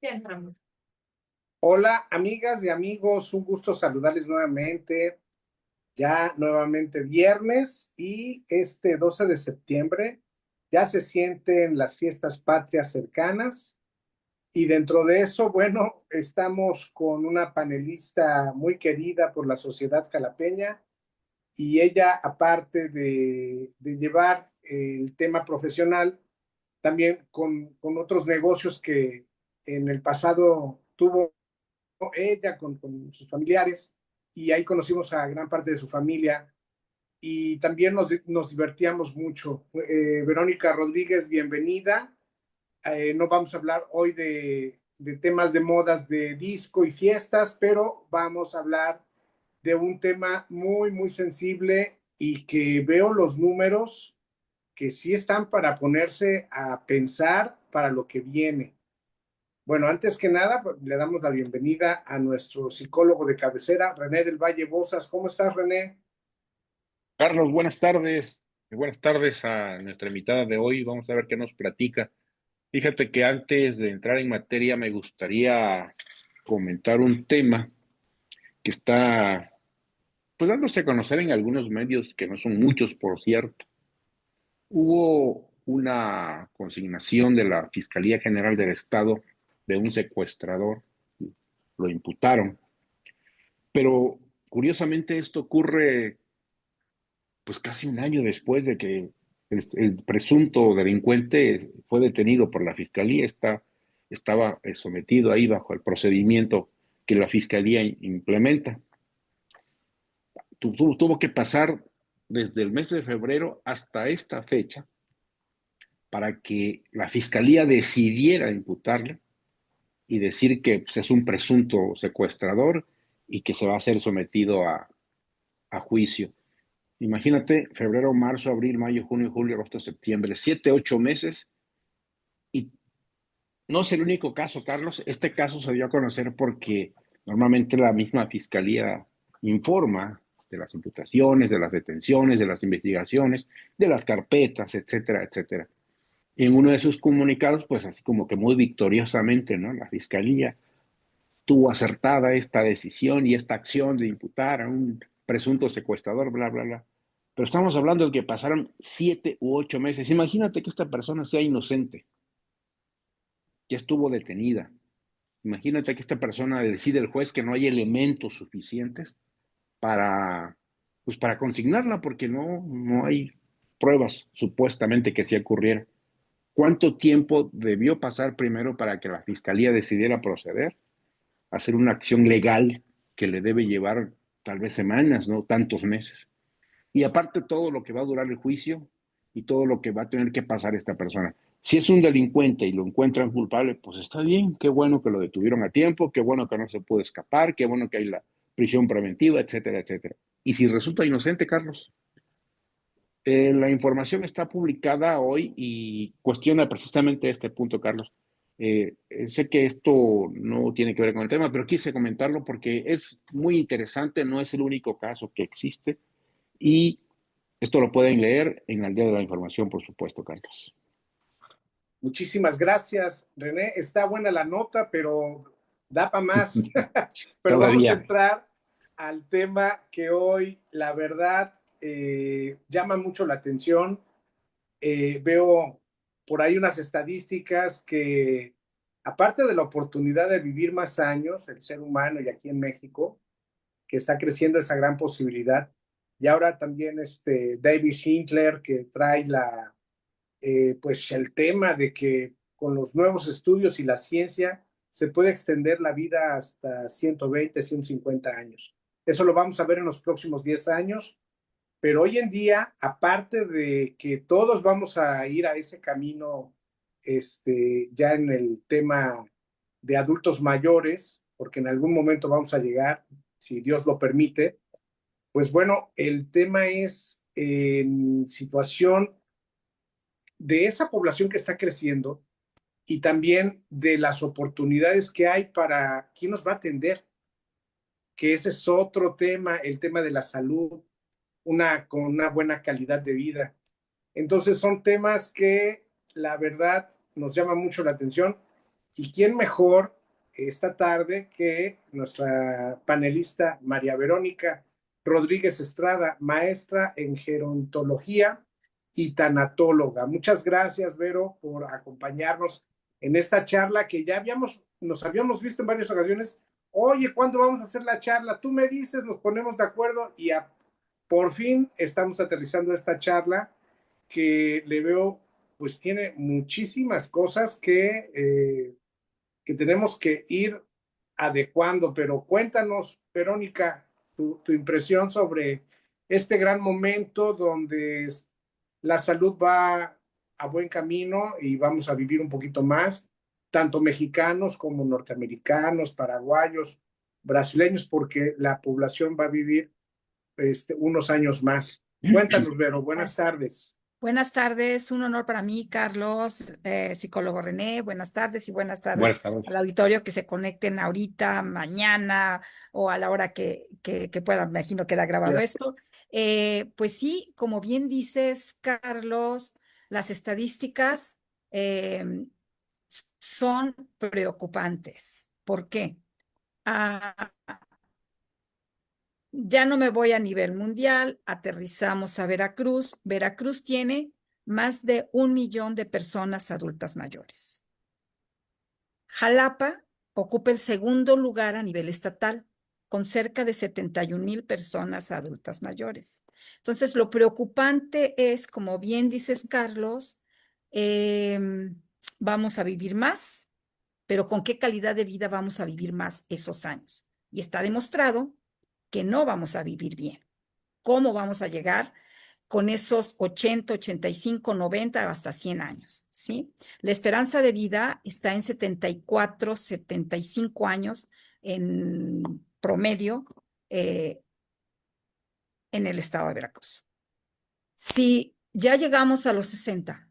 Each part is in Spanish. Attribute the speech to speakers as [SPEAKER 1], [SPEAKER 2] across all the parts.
[SPEAKER 1] Sí, entramos.
[SPEAKER 2] Hola, amigas y amigos, un gusto saludarles nuevamente, ya nuevamente viernes y este 12 de septiembre ya se sienten las fiestas patrias cercanas y dentro de eso, bueno, estamos con una panelista muy querida por la sociedad jalapeña y ella, aparte de llevar el tema profesional, también con otros negocios que en el pasado tuvo ella con sus familiares y ahí conocimos a gran parte de su familia y también nos divertíamos mucho. Verónica Rodríguez, bienvenida. No vamos a hablar hoy de temas de modas de disco y fiestas, pero vamos a hablar de un tema muy, muy sensible y que veo los números que sí están para ponerse a pensar para lo que viene. Bueno, antes que nada, pues, le damos la bienvenida a nuestro psicólogo de cabecera, René del Valle Bozas. ¿Cómo estás, René?
[SPEAKER 3] Carlos, buenas tardes. Buenas tardes a nuestra invitada de hoy. Vamos a ver qué nos platica. Fíjate que antes de entrar en materia me gustaría comentar un tema que está pues dándose a conocer en algunos medios, que no son muchos, por cierto. Hubo una consignación de la Fiscalía General del Estado de un secuestrador. Lo imputaron. Pero curiosamente esto ocurre pues casi un año después de que el presunto delincuente fue detenido por la fiscalía, estaba sometido ahí bajo el procedimiento que la fiscalía implementa. Tuvo que pasar desde el mes de febrero hasta esta fecha para que la fiscalía decidiera imputarle y decir que pues, es un presunto secuestrador y que se va a ser sometido a juicio. Imagínate, febrero, marzo, abril, mayo, junio, julio, agosto, septiembre, 7, 8 meses. Y no es el único caso, Carlos. Este caso se dio a conocer porque normalmente la misma fiscalía informa de las imputaciones, de las detenciones, de las investigaciones, de las carpetas, etcétera, etcétera. En uno de sus comunicados, pues así como que muy victoriosamente, ¿no? La fiscalía tuvo acertada esta decisión y esta acción de imputar a un presunto secuestrador, bla, bla, bla. Pero estamos hablando de que pasaron 7 u 8 meses. Imagínate que esta persona sea inocente, que estuvo detenida. Imagínate que esta persona decide el juez que no hay elementos suficientes para, pues para consignarla, porque no hay pruebas supuestamente que sí ocurriera. ¿Cuánto tiempo debió pasar primero para que la fiscalía decidiera proceder? Hacer una acción legal que le debe llevar tal vez semanas, no tantos meses. Y aparte todo lo que va a durar el juicio y todo lo que va a tener que pasar esta persona. Si es un delincuente y lo encuentran culpable, pues está bien, qué bueno que lo detuvieron a tiempo, qué bueno que no se puede escapar, qué bueno que hay la prisión preventiva, etcétera, etcétera. Y si resulta inocente, Carlos, la información está publicada hoy y cuestiona precisamente este punto, Carlos. Sé que esto no tiene que ver con el tema, pero quise comentarlo porque es muy interesante, no es el único caso que existe y esto lo pueden leer en el Día de la Información, por supuesto, Carlos.
[SPEAKER 2] Muchísimas gracias, René. Está buena la nota, pero da para más. Pero vamos a
[SPEAKER 3] Todavía.
[SPEAKER 2] entrar al tema que hoy, la verdad, llama mucho la atención. Veo por ahí unas estadísticas que, aparte de la oportunidad de vivir más años, el ser humano y aquí en México, que está creciendo esa gran posibilidad. Y ahora también David Schindler que trae pues el tema de que con los nuevos estudios y la ciencia se puede extender la vida hasta 120, 150 años. Eso lo vamos a ver en los próximos 10 años, pero hoy en día, aparte de que todos vamos a ir a ese camino, ya en el tema de adultos mayores, porque en algún momento vamos a llegar, si Dios lo permite, pues bueno, el tema es en situación de esa población que está creciendo y también de las oportunidades que hay para quién nos va a atender, que ese es otro tema, el tema de la salud, con una buena calidad de vida. Entonces son temas que la verdad nos llama mucho la atención ¿Y quién mejor esta tarde que nuestra panelista María Verónica Rodríguez Estrada, maestra en gerontología y tanatóloga? Muchas gracias, Vero, por acompañarnos en esta charla que ya nos habíamos visto en varias ocasiones. Oye, ¿cuándo vamos a hacer la charla? Tú me dices, nos ponemos de acuerdo y por fin estamos aterrizando esta charla que le veo, pues tiene muchísimas cosas que tenemos que ir adecuando, pero cuéntanos, Verónica, tu impresión sobre este gran momento donde la salud va a buen camino y vamos a vivir un poquito más, tanto mexicanos como norteamericanos, paraguayos, brasileños, porque la población va a vivir unos años más. Cuéntanos, Vero, buenas
[SPEAKER 1] Pues,
[SPEAKER 2] tardes.
[SPEAKER 1] buenas tardes, un honor para mí, Carlos, psicólogo René. Buenas tardes y buenas tardes
[SPEAKER 3] Buenas
[SPEAKER 1] al
[SPEAKER 3] tardes.
[SPEAKER 1] auditorio que se conecten ahorita, mañana o a la hora que puedan. Me imagino queda grabado esto. Pues sí, como bien dices, Carlos, las estadísticas eh, son preocupantes. ¿Por qué? Ah, ya no me voy a nivel mundial, aterrizamos a Veracruz. Veracruz tiene más de 1 millón de personas adultas mayores. Jalapa ocupa el segundo lugar a nivel estatal, con cerca de 71,000 personas adultas mayores. Entonces, lo preocupante es, como bien dices, Carlos, vamos a vivir más, pero ¿con qué calidad de vida vamos a vivir más esos años? Y está demostrado que no vamos a vivir bien. ¿Cómo vamos a llegar con esos 80, 85, 90, hasta 100 años? ¿Sí? La esperanza de vida está en 74, 75 años en promedio eh, en el estado de Veracruz. Si ya llegamos a los 60,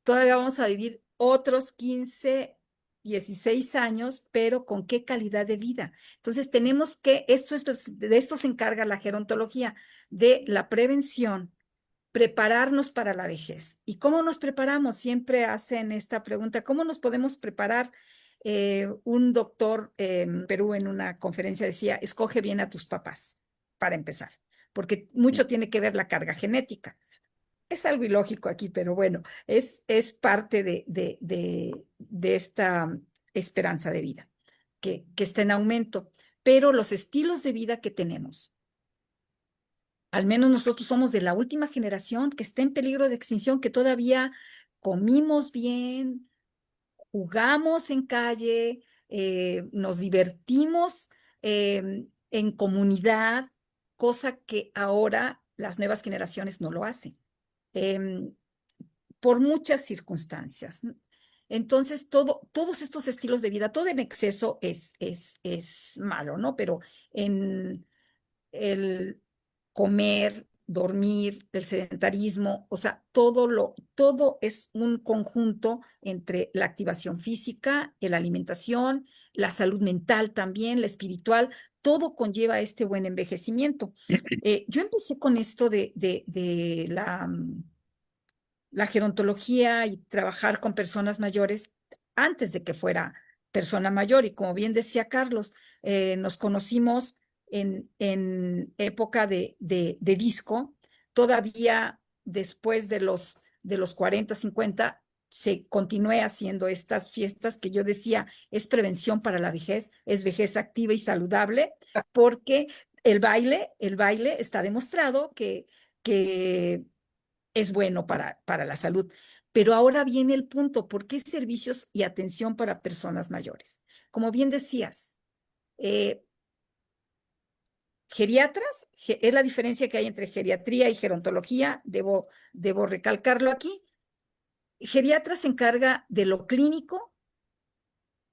[SPEAKER 1] todavía vamos a vivir otros 15, 16 años, pero ¿con qué calidad de vida? Entonces tenemos que, de esto se encarga la gerontología, de la prevención, prepararnos para la vejez. ¿Y cómo nos preparamos? Siempre hacen esta pregunta: ¿cómo nos podemos preparar? Un doctor en Perú en una conferencia decía: escoge bien a tus papás, para empezar, porque mucho tiene que ver la carga genética. Es algo ilógico aquí, pero bueno, es parte de esta esperanza de vida que está en aumento. Pero los estilos de vida que tenemos, al menos nosotros somos de la última generación que está en peligro de extinción, que todavía comimos bien, jugamos en calle, nos divertimos en comunidad, cosa que ahora las nuevas generaciones no lo hacen. Em, por muchas circunstancias, ¿no? Entonces, todos estos estilos de vida, todo en exceso es malo, ¿no? Pero en el comer, dormir, el sedentarismo, o sea, todo es un conjunto entre la activación física, la alimentación, la salud mental también, la espiritual, todo conlleva este buen envejecimiento. Yo empecé con esto de la gerontología y trabajar con personas mayores antes de que fuera persona mayor. Y como bien decía Carlos, nos conocimos en época de disco. Todavía después de los 40, 50, se continué haciendo estas fiestas que yo decía: es prevención para la vejez, es vejez activa y saludable, porque el baile está demostrado que es bueno para la salud. Pero ahora viene el punto: ¿por qué servicios y atención para personas mayores? Como bien decías, eh, geriatras, es la diferencia que hay entre geriatría y gerontología, debo recalcarlo aquí. Geriatra se encarga de lo clínico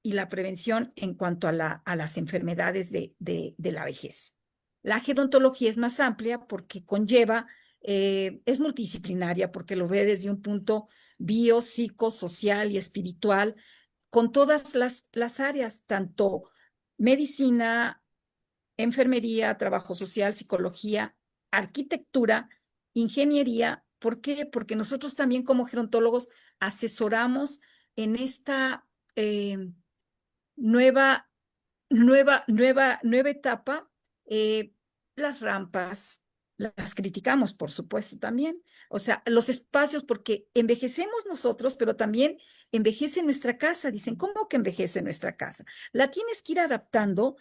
[SPEAKER 1] y la prevención en cuanto a las enfermedades de la vejez. La gerontología es más amplia porque conlleva, es multidisciplinaria, porque lo ve desde un punto bio, psico, social y espiritual, con todas las áreas, tanto medicina, enfermería, trabajo social, psicología, arquitectura, ingeniería. ¿Por qué? Porque nosotros también, como gerontólogos, asesoramos en esta nueva, nueva etapa, las rampas, las criticamos, por supuesto, también. O sea, los espacios, porque envejecemos nosotros, pero también envejece nuestra casa. Dicen, ¿cómo que envejece nuestra casa? La tienes que ir adaptando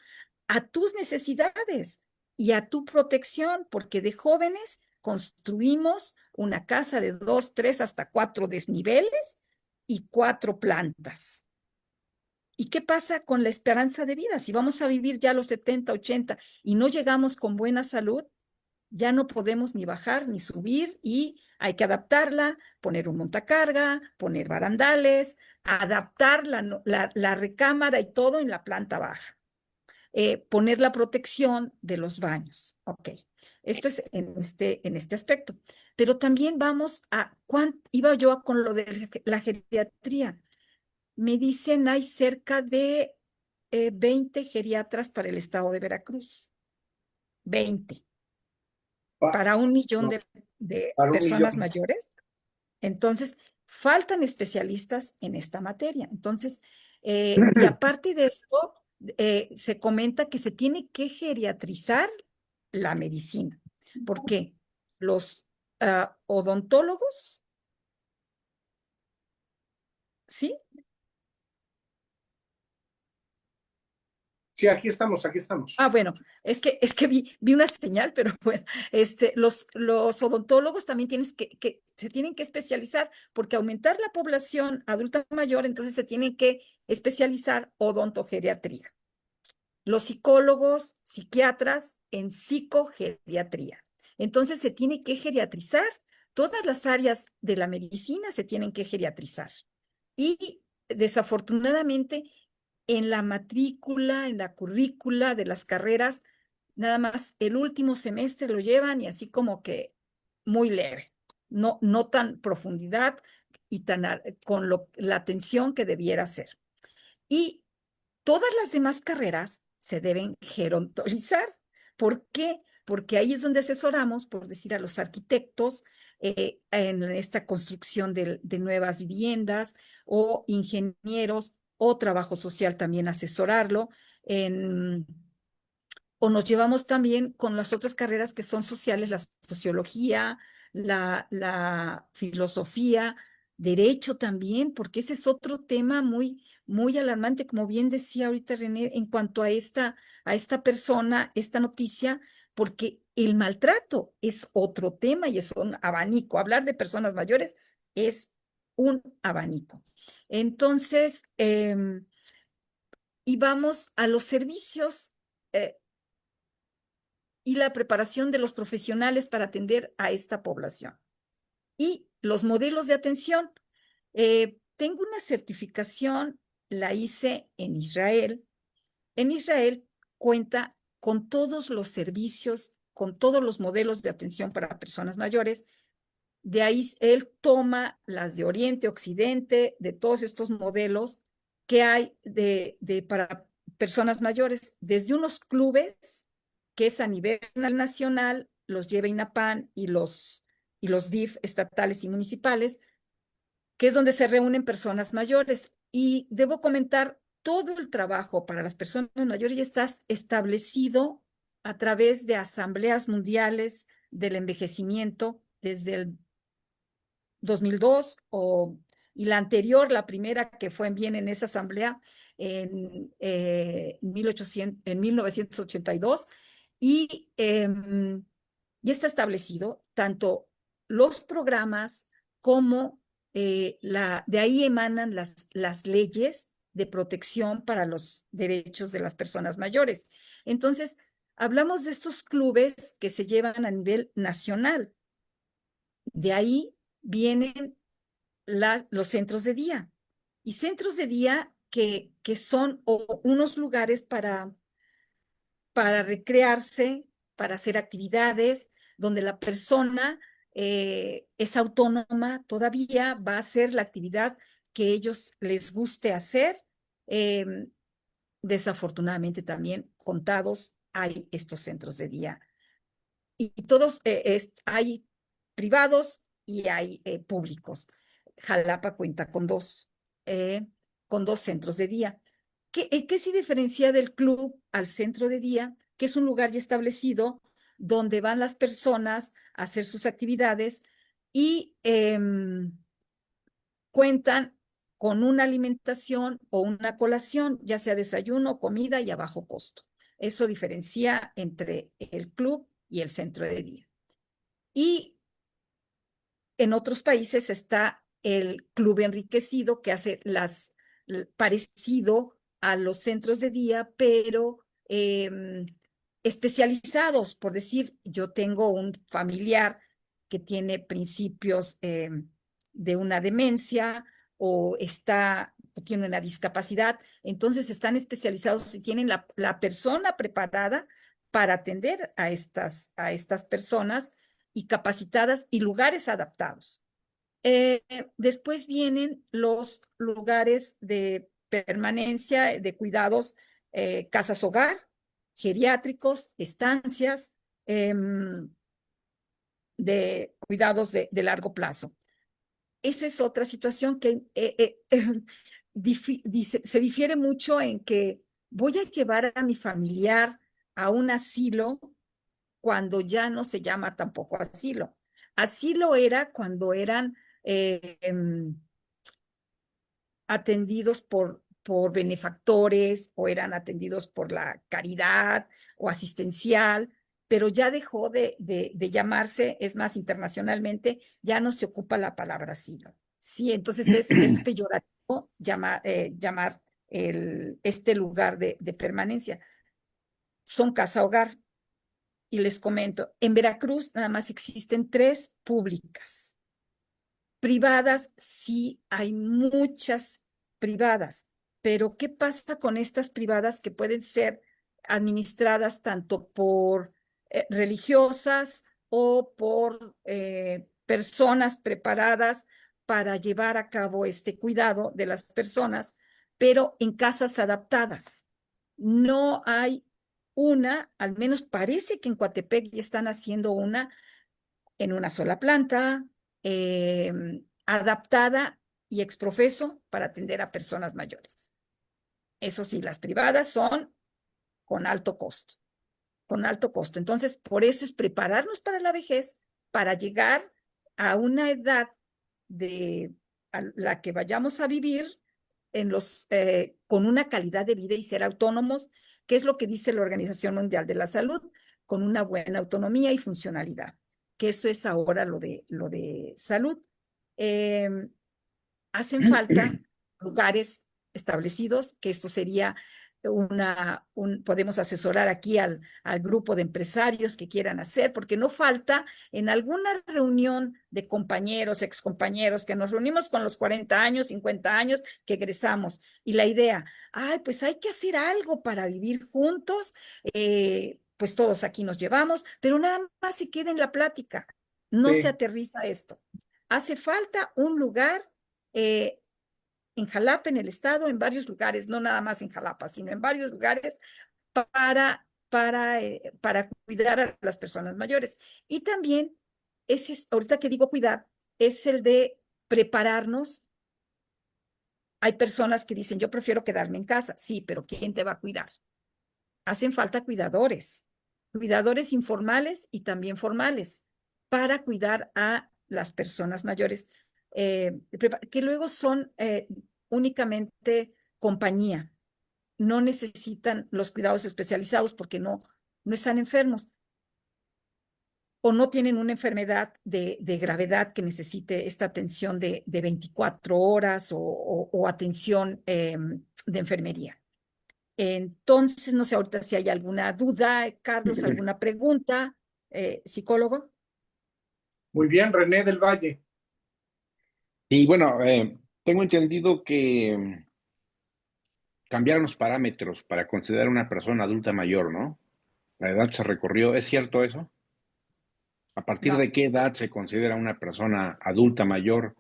[SPEAKER 1] a tus necesidades y a tu protección, porque de jóvenes construimos una casa de 2, 3, hasta 4 desniveles y 4 plantas. ¿Y qué pasa con la esperanza de vida? Si vamos a vivir ya a los 70, 80 y no llegamos con buena salud, ya no podemos ni bajar ni subir y hay que adaptarla, poner un montacarga, poner barandales, adaptar la recámara y todo en la planta baja. Poner la protección de los baños. Ok, esto es en este aspecto. Pero también vamos a, iba yo con lo de la geriatría. Me dicen hay cerca de 20 geriatras para el estado de Veracruz. 20
[SPEAKER 2] Pa-
[SPEAKER 1] para 1 millón
[SPEAKER 2] no,
[SPEAKER 1] de
[SPEAKER 2] para 1 millón.
[SPEAKER 1] personas mayores. Entonces, faltan especialistas en esta materia. Entonces, y aparte de esto, se comenta que se tiene que geriatrizar la medicina. ¿Por qué? Los odontólogos, ¿sí?
[SPEAKER 2] Sí, aquí estamos, aquí estamos.
[SPEAKER 1] Ah, bueno, es que vi una señal, pero bueno, los odontólogos también se tienen que especializar, porque aumentar la población adulta mayor, entonces se tienen que especializar odontogeriatría. Los psicólogos, psiquiatras en psicogeriatría. Entonces se tiene que geriatrizar, todas las áreas de la medicina se tienen que geriatrizar. Y desafortunadamente en la matrícula, en la currícula de las carreras, nada más el último semestre lo llevan y así como que muy leve, no tan profundidad y con la atención que debiera ser. Y todas las demás carreras se deben gerontolizar. ¿Por qué? Porque ahí es donde asesoramos, por decir, a los arquitectos en esta construcción de nuevas viviendas, o ingenieros o trabajo social también asesorarlo. En, o nos llevamos también con las otras carreras que son sociales, la sociología, la filosofía, derecho también, porque ese es otro tema muy alarmante, como bien decía ahorita René, en cuanto a esta persona, esta noticia, porque el maltrato es otro tema y es un abanico. Hablar de personas mayores es un abanico. Entonces, y vamos a los servicios y la preparación de los profesionales para atender a esta población. Y los modelos de atención. Tengo una certificación, la hice en Israel. En Israel cuenta con todos los servicios, con todos los modelos de atención para personas mayores. De ahí él toma las de Oriente, Occidente, de todos estos modelos que hay para personas mayores, desde unos clubes, que es a nivel nacional, los lleva INAPAN y los DIF estatales y municipales, que es donde se reúnen personas mayores. Y debo comentar, todo el trabajo para las personas mayores ya está establecido a través de asambleas mundiales del envejecimiento desde el 2002, y la anterior, la primera que fue bien en esa asamblea en 1982, y ya está establecido tanto los programas como de ahí emanan las leyes de protección para los derechos de las personas mayores. Entonces, hablamos de estos clubes que se llevan a nivel nacional. De ahí vienen los centros de día. Y centros de día que son unos lugares para recrearse, para hacer actividades, donde la persona es autónoma todavía, va a hacer la actividad que ellos les guste hacer. Em, Desafortunadamente también contados hay estos centros de día. Y todos hay privados y hay públicos. Jalapa cuenta con dos, con 2 centros de día. ¿Qué se diferencia del club al centro de día? Que es un lugar ya establecido donde van las personas a hacer sus actividades y cuentan con una alimentación o una colación, ya sea desayuno, comida y a bajo costo. Eso diferencia entre el club y el centro de día. Y en otros países está el club enriquecido que hace parecido a los centros de día, pero especializados. Por decir, yo tengo un familiar que tiene principios de una demencia o tiene una discapacidad, entonces están especializados y tienen la persona preparada para atender a estas personas y capacitadas y lugares adaptados. Después vienen los lugares de permanencia, de cuidados, casas hogar, geriátricos, estancias, de cuidados de largo plazo. Esa es otra situación que se difiere mucho en que voy a llevar a mi familiar a un asilo cuando ya no se llama tampoco asilo. Asilo era cuando eran atendidos por benefactores o eran atendidos por la caridad o asistencial, pero ya dejó de llamarse, es más, internacionalmente, ya no se ocupa la palabra asilo. Sí, entonces es peyorativo llamar este lugar de permanencia. Son casa-hogar. Y les comento, en Veracruz nada más existen 3 públicas. Privadas, sí, hay muchas privadas, pero ¿qué pasa con estas privadas que pueden ser administradas tanto por religiosas o por personas preparadas para llevar a cabo este cuidado de las personas, pero en casas adaptadas? No hay al menos parece que en Coatepec ya están haciendo una en una sola planta, adaptada y exprofeso para atender a personas mayores. Eso sí, las privadas son con alto costo, con alto costo. Entonces, por eso es prepararnos para la vejez, para llegar a una edad a la que vayamos a vivir con una calidad de vida y ser autónomos, que es lo que dice la Organización Mundial de la Salud, con una buena autonomía y funcionalidad, que eso es ahora lo de salud. Eh, Hacen falta lugares establecidos, que esto sería podemos asesorar aquí al grupo de empresarios que quieran hacer, porque no falta en alguna reunión de compañeros, excompañeros, que nos reunimos con los 40 años, 50 años, que egresamos, y la idea, ay, pues hay que hacer algo para vivir juntos, pues todos aquí nos llevamos, pero nada más se queda en la plática, no se
[SPEAKER 2] Sí.
[SPEAKER 1] aterriza esto. Hace falta un lugar eh, en Jalapa, en el estado, en varios lugares, no nada más en Jalapa, sino en varios lugares para cuidar a las personas mayores. Y también, ahorita que digo cuidar, es el de prepararnos. Hay personas que dicen, yo prefiero quedarme en casa. Sí, pero ¿quién te va a cuidar? Hacen falta cuidadores informales y también formales, para cuidar a las personas mayores, que luego son únicamente compañía, no necesitan los cuidados especializados porque no están enfermos o no tienen una enfermedad de gravedad que necesite esta atención de 24 horas o atención de enfermería. Entonces, no sé ahorita si hay alguna duda, Carlos, alguna pregunta, psicólogo.
[SPEAKER 2] Muy bien, René del Valle.
[SPEAKER 3] Y bueno, tengo entendido que cambiaron los parámetros para considerar una persona adulta mayor, ¿no? La edad se recorrió, ¿es cierto eso? ¿A partir
[SPEAKER 1] No,
[SPEAKER 3] de qué edad se considera una persona adulta mayor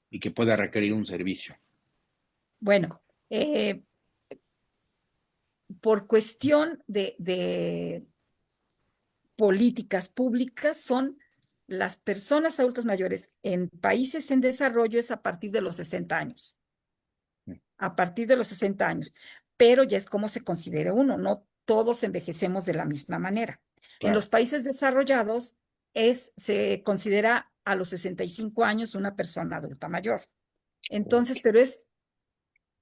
[SPEAKER 3] y que pueda requerir un servicio?
[SPEAKER 1] bueno, por cuestión de políticas públicas, son las personas adultas mayores en países en desarrollo es a partir de los 60 años. a partir de los 60 años, pero ya es como se considere uno, no todos envejecemos de la misma manera. En
[SPEAKER 3] Claro.
[SPEAKER 1] los países desarrollados se considera a los 65 años una persona adulta mayor. Entonces, pero es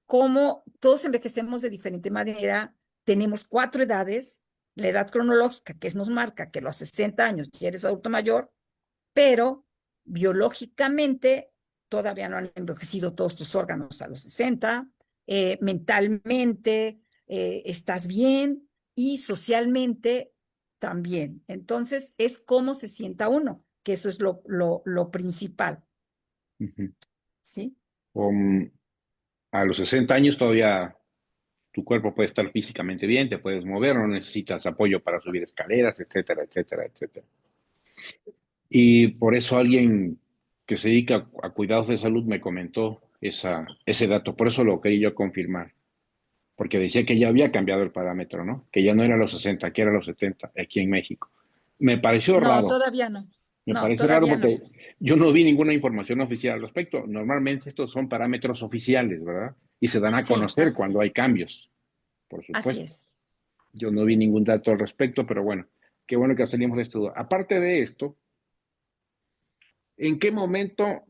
[SPEAKER 1] como todos envejecemos de diferente manera, tenemos 4 edades, la edad cronológica que nos marca que a los 60 años ya eres adulto mayor, pero biológicamente todavía no han envejecido todos tus órganos a los 60, mentalmente estás bien y socialmente también. Entonces es cómo se sienta uno, que eso es lo principal,
[SPEAKER 3] Ujú.
[SPEAKER 1] ¿sí?
[SPEAKER 3] Um, a los 60 años todavía tu cuerpo puede estar físicamente bien, te puedes mover, no necesitas apoyo para subir escaleras, etcétera, etcétera, etcétera. Y por eso alguien que se dedica a cuidados de salud me comentó ese dato, por eso lo quería yo confirmar, porque decía que ya había cambiado el parámetro, ¿no? Que ya no era los 60, que era los 70 aquí en México. Me pareció
[SPEAKER 1] No,
[SPEAKER 3] raro,
[SPEAKER 1] todavía no.
[SPEAKER 3] me
[SPEAKER 1] No,
[SPEAKER 3] pareció raro
[SPEAKER 1] todavía no.
[SPEAKER 3] porque yo no vi ninguna información oficial al respecto. Normalmente estos son parámetros oficiales, ¿verdad? Y se dan a
[SPEAKER 1] Sí,
[SPEAKER 3] conocer cuando hay cambios, por
[SPEAKER 1] así
[SPEAKER 3] supuesto.
[SPEAKER 1] es.
[SPEAKER 3] Yo no vi ningún dato al respecto, pero bueno, qué bueno que salimos de esto. Aparte de esto, ¿en qué momento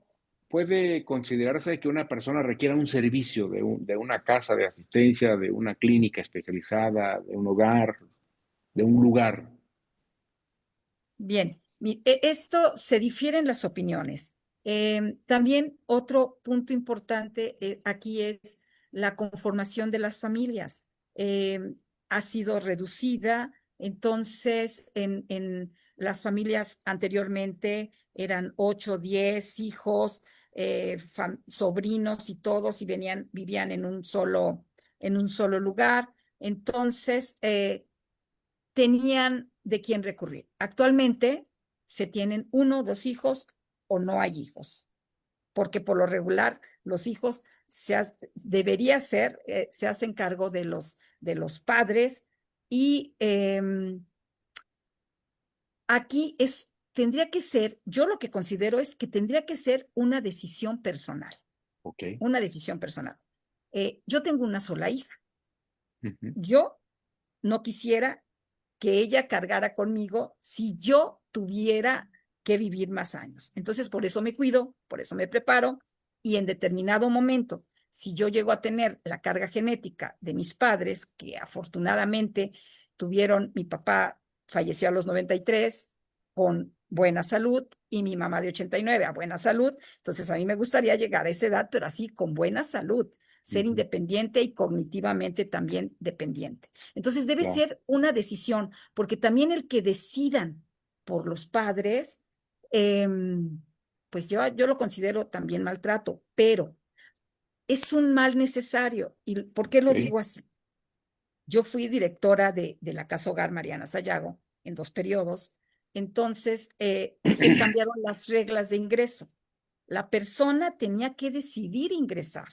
[SPEAKER 3] puede considerarse que una persona requiera un servicio de una casa de asistencia, de una clínica especializada, de un hogar, de un lugar?
[SPEAKER 1] Bien, esto se difieren las opiniones. También otro punto importante aquí es la conformación de las familias. Ha sido reducida, entonces en las familias anteriormente eran 8, 10 hijos, sobrinos y todos y vivían en un solo lugar. Entonces, tenían de quién recurrir. Actualmente se tienen 1, 2 hijos o no hay hijos, porque por lo regular los hijos debería ser, se hacen cargo de los padres y aquí tendría que ser, yo lo que considero es que tendría que ser
[SPEAKER 3] Ok.
[SPEAKER 1] una decisión personal. Yo tengo una sola hija.
[SPEAKER 3] Ujú.
[SPEAKER 1] Yo no quisiera que ella cargara conmigo si yo tuviera que vivir más años. Entonces, por eso me cuido, por eso me preparo y en determinado momento, si yo llego a tener la carga genética de mis padres, que afortunadamente mi papá falleció a los 93 con buena salud y mi mamá de 89 a buena salud, entonces a mí me gustaría llegar a esa edad, pero así con buena salud, ser
[SPEAKER 3] Ujú.
[SPEAKER 1] independiente y cognitivamente también dependiente. Entonces debe
[SPEAKER 3] Claro.
[SPEAKER 1] ser una decisión, porque también el que decidan por los padres, pues yo lo considero también maltrato, pero es un mal necesario. ¿Y por qué lo
[SPEAKER 3] Ok.
[SPEAKER 1] digo así? Yo fui directora de la Casa Hogar Mariana Sayago en 2 periodos, entonces se cambiaron las reglas de ingreso. La persona tenía que decidir ingresar.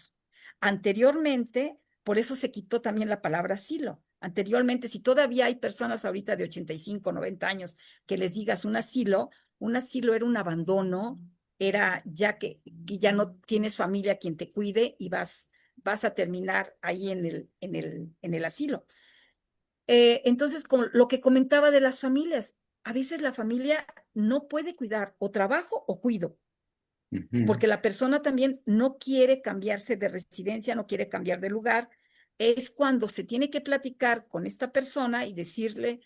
[SPEAKER 1] Anteriormente, por eso se quitó también la palabra asilo. Anteriormente, si todavía hay personas ahorita de 85, 90 años que les digas un asilo era un abandono, era ya que ya no tienes familia quien te cuide y vas a terminar ahí en el asilo. Entonces, con lo que comentaba de las familias, a veces la familia no puede cuidar, o trabajo o cuido,
[SPEAKER 3] Ujú.
[SPEAKER 1] porque la persona también no quiere cambiarse de residencia, no quiere cambiar de lugar. Es cuando se tiene que platicar con esta persona y decirle,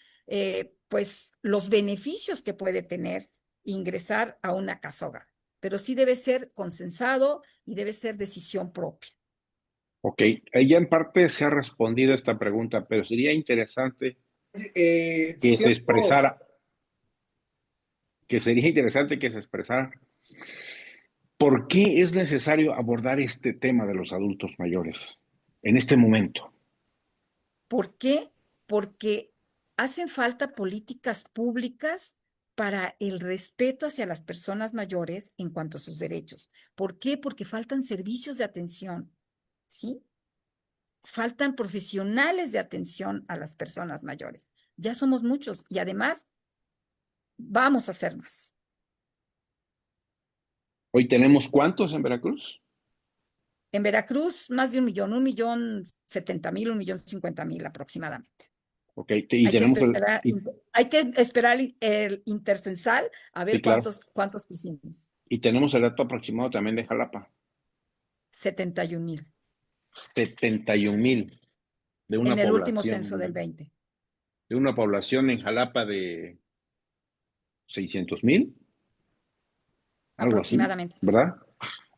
[SPEAKER 1] pues, los beneficios que puede tener ingresar a una casa hogar. Pero sí debe ser consensado y debe ser decisión propia.
[SPEAKER 3] Ok, ya en parte se ha respondido esta pregunta, pero sería interesante que se
[SPEAKER 2] Cierto,
[SPEAKER 3] expresara, que sería interesante que se expresara por qué es necesario abordar este tema de los adultos mayores en este momento.
[SPEAKER 1] ¿Por qué? Porque hacen falta políticas públicas para el respeto hacia las personas mayores en cuanto a sus derechos. ¿Por qué? Porque faltan servicios de atención, ¿sí? Faltan profesionales de atención a las personas mayores. Ya somos muchos y además vamos a hacer más.
[SPEAKER 3] Hoy tenemos ¿cuántos en Veracruz?
[SPEAKER 1] En Veracruz, más de 1,070,000, 1,050,000 aproximadamente.
[SPEAKER 3] Ok, y tenemos
[SPEAKER 1] Hay que esperar el intercensal a
[SPEAKER 3] sí,
[SPEAKER 1] ver
[SPEAKER 3] claro,
[SPEAKER 1] cuántos quisimos.
[SPEAKER 3] y tenemos el dato aproximado también de Jalapa,
[SPEAKER 1] 71,000
[SPEAKER 3] 71,000 de
[SPEAKER 1] en
[SPEAKER 3] una
[SPEAKER 1] el último censo del
[SPEAKER 3] población,
[SPEAKER 1] 20,
[SPEAKER 3] en Jalapa de 600,000, algo así,
[SPEAKER 1] aproximadamente.
[SPEAKER 3] ¿verdad?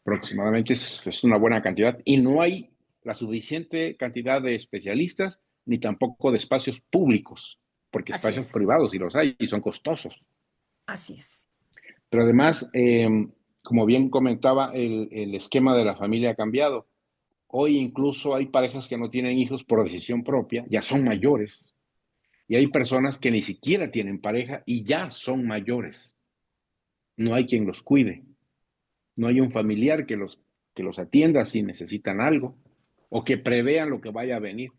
[SPEAKER 3] Aproximadamente es una buena cantidad y no hay la suficiente cantidad de especialistas ni tampoco de espacios públicos, porque
[SPEAKER 1] Así
[SPEAKER 3] espacios
[SPEAKER 1] es,
[SPEAKER 3] privados sí los hay y son costosos.
[SPEAKER 1] así es.
[SPEAKER 3] Pero además, como bien comentaba, el esquema de la familia ha cambiado. Hoy incluso hay parejas que no tienen hijos por decisión propia, ya son mayores, y hay personas que ni siquiera tienen pareja y ya son mayores. No hay quien los cuide, no hay un familiar que los atienda si necesitan algo o que prevean lo que vaya a venir.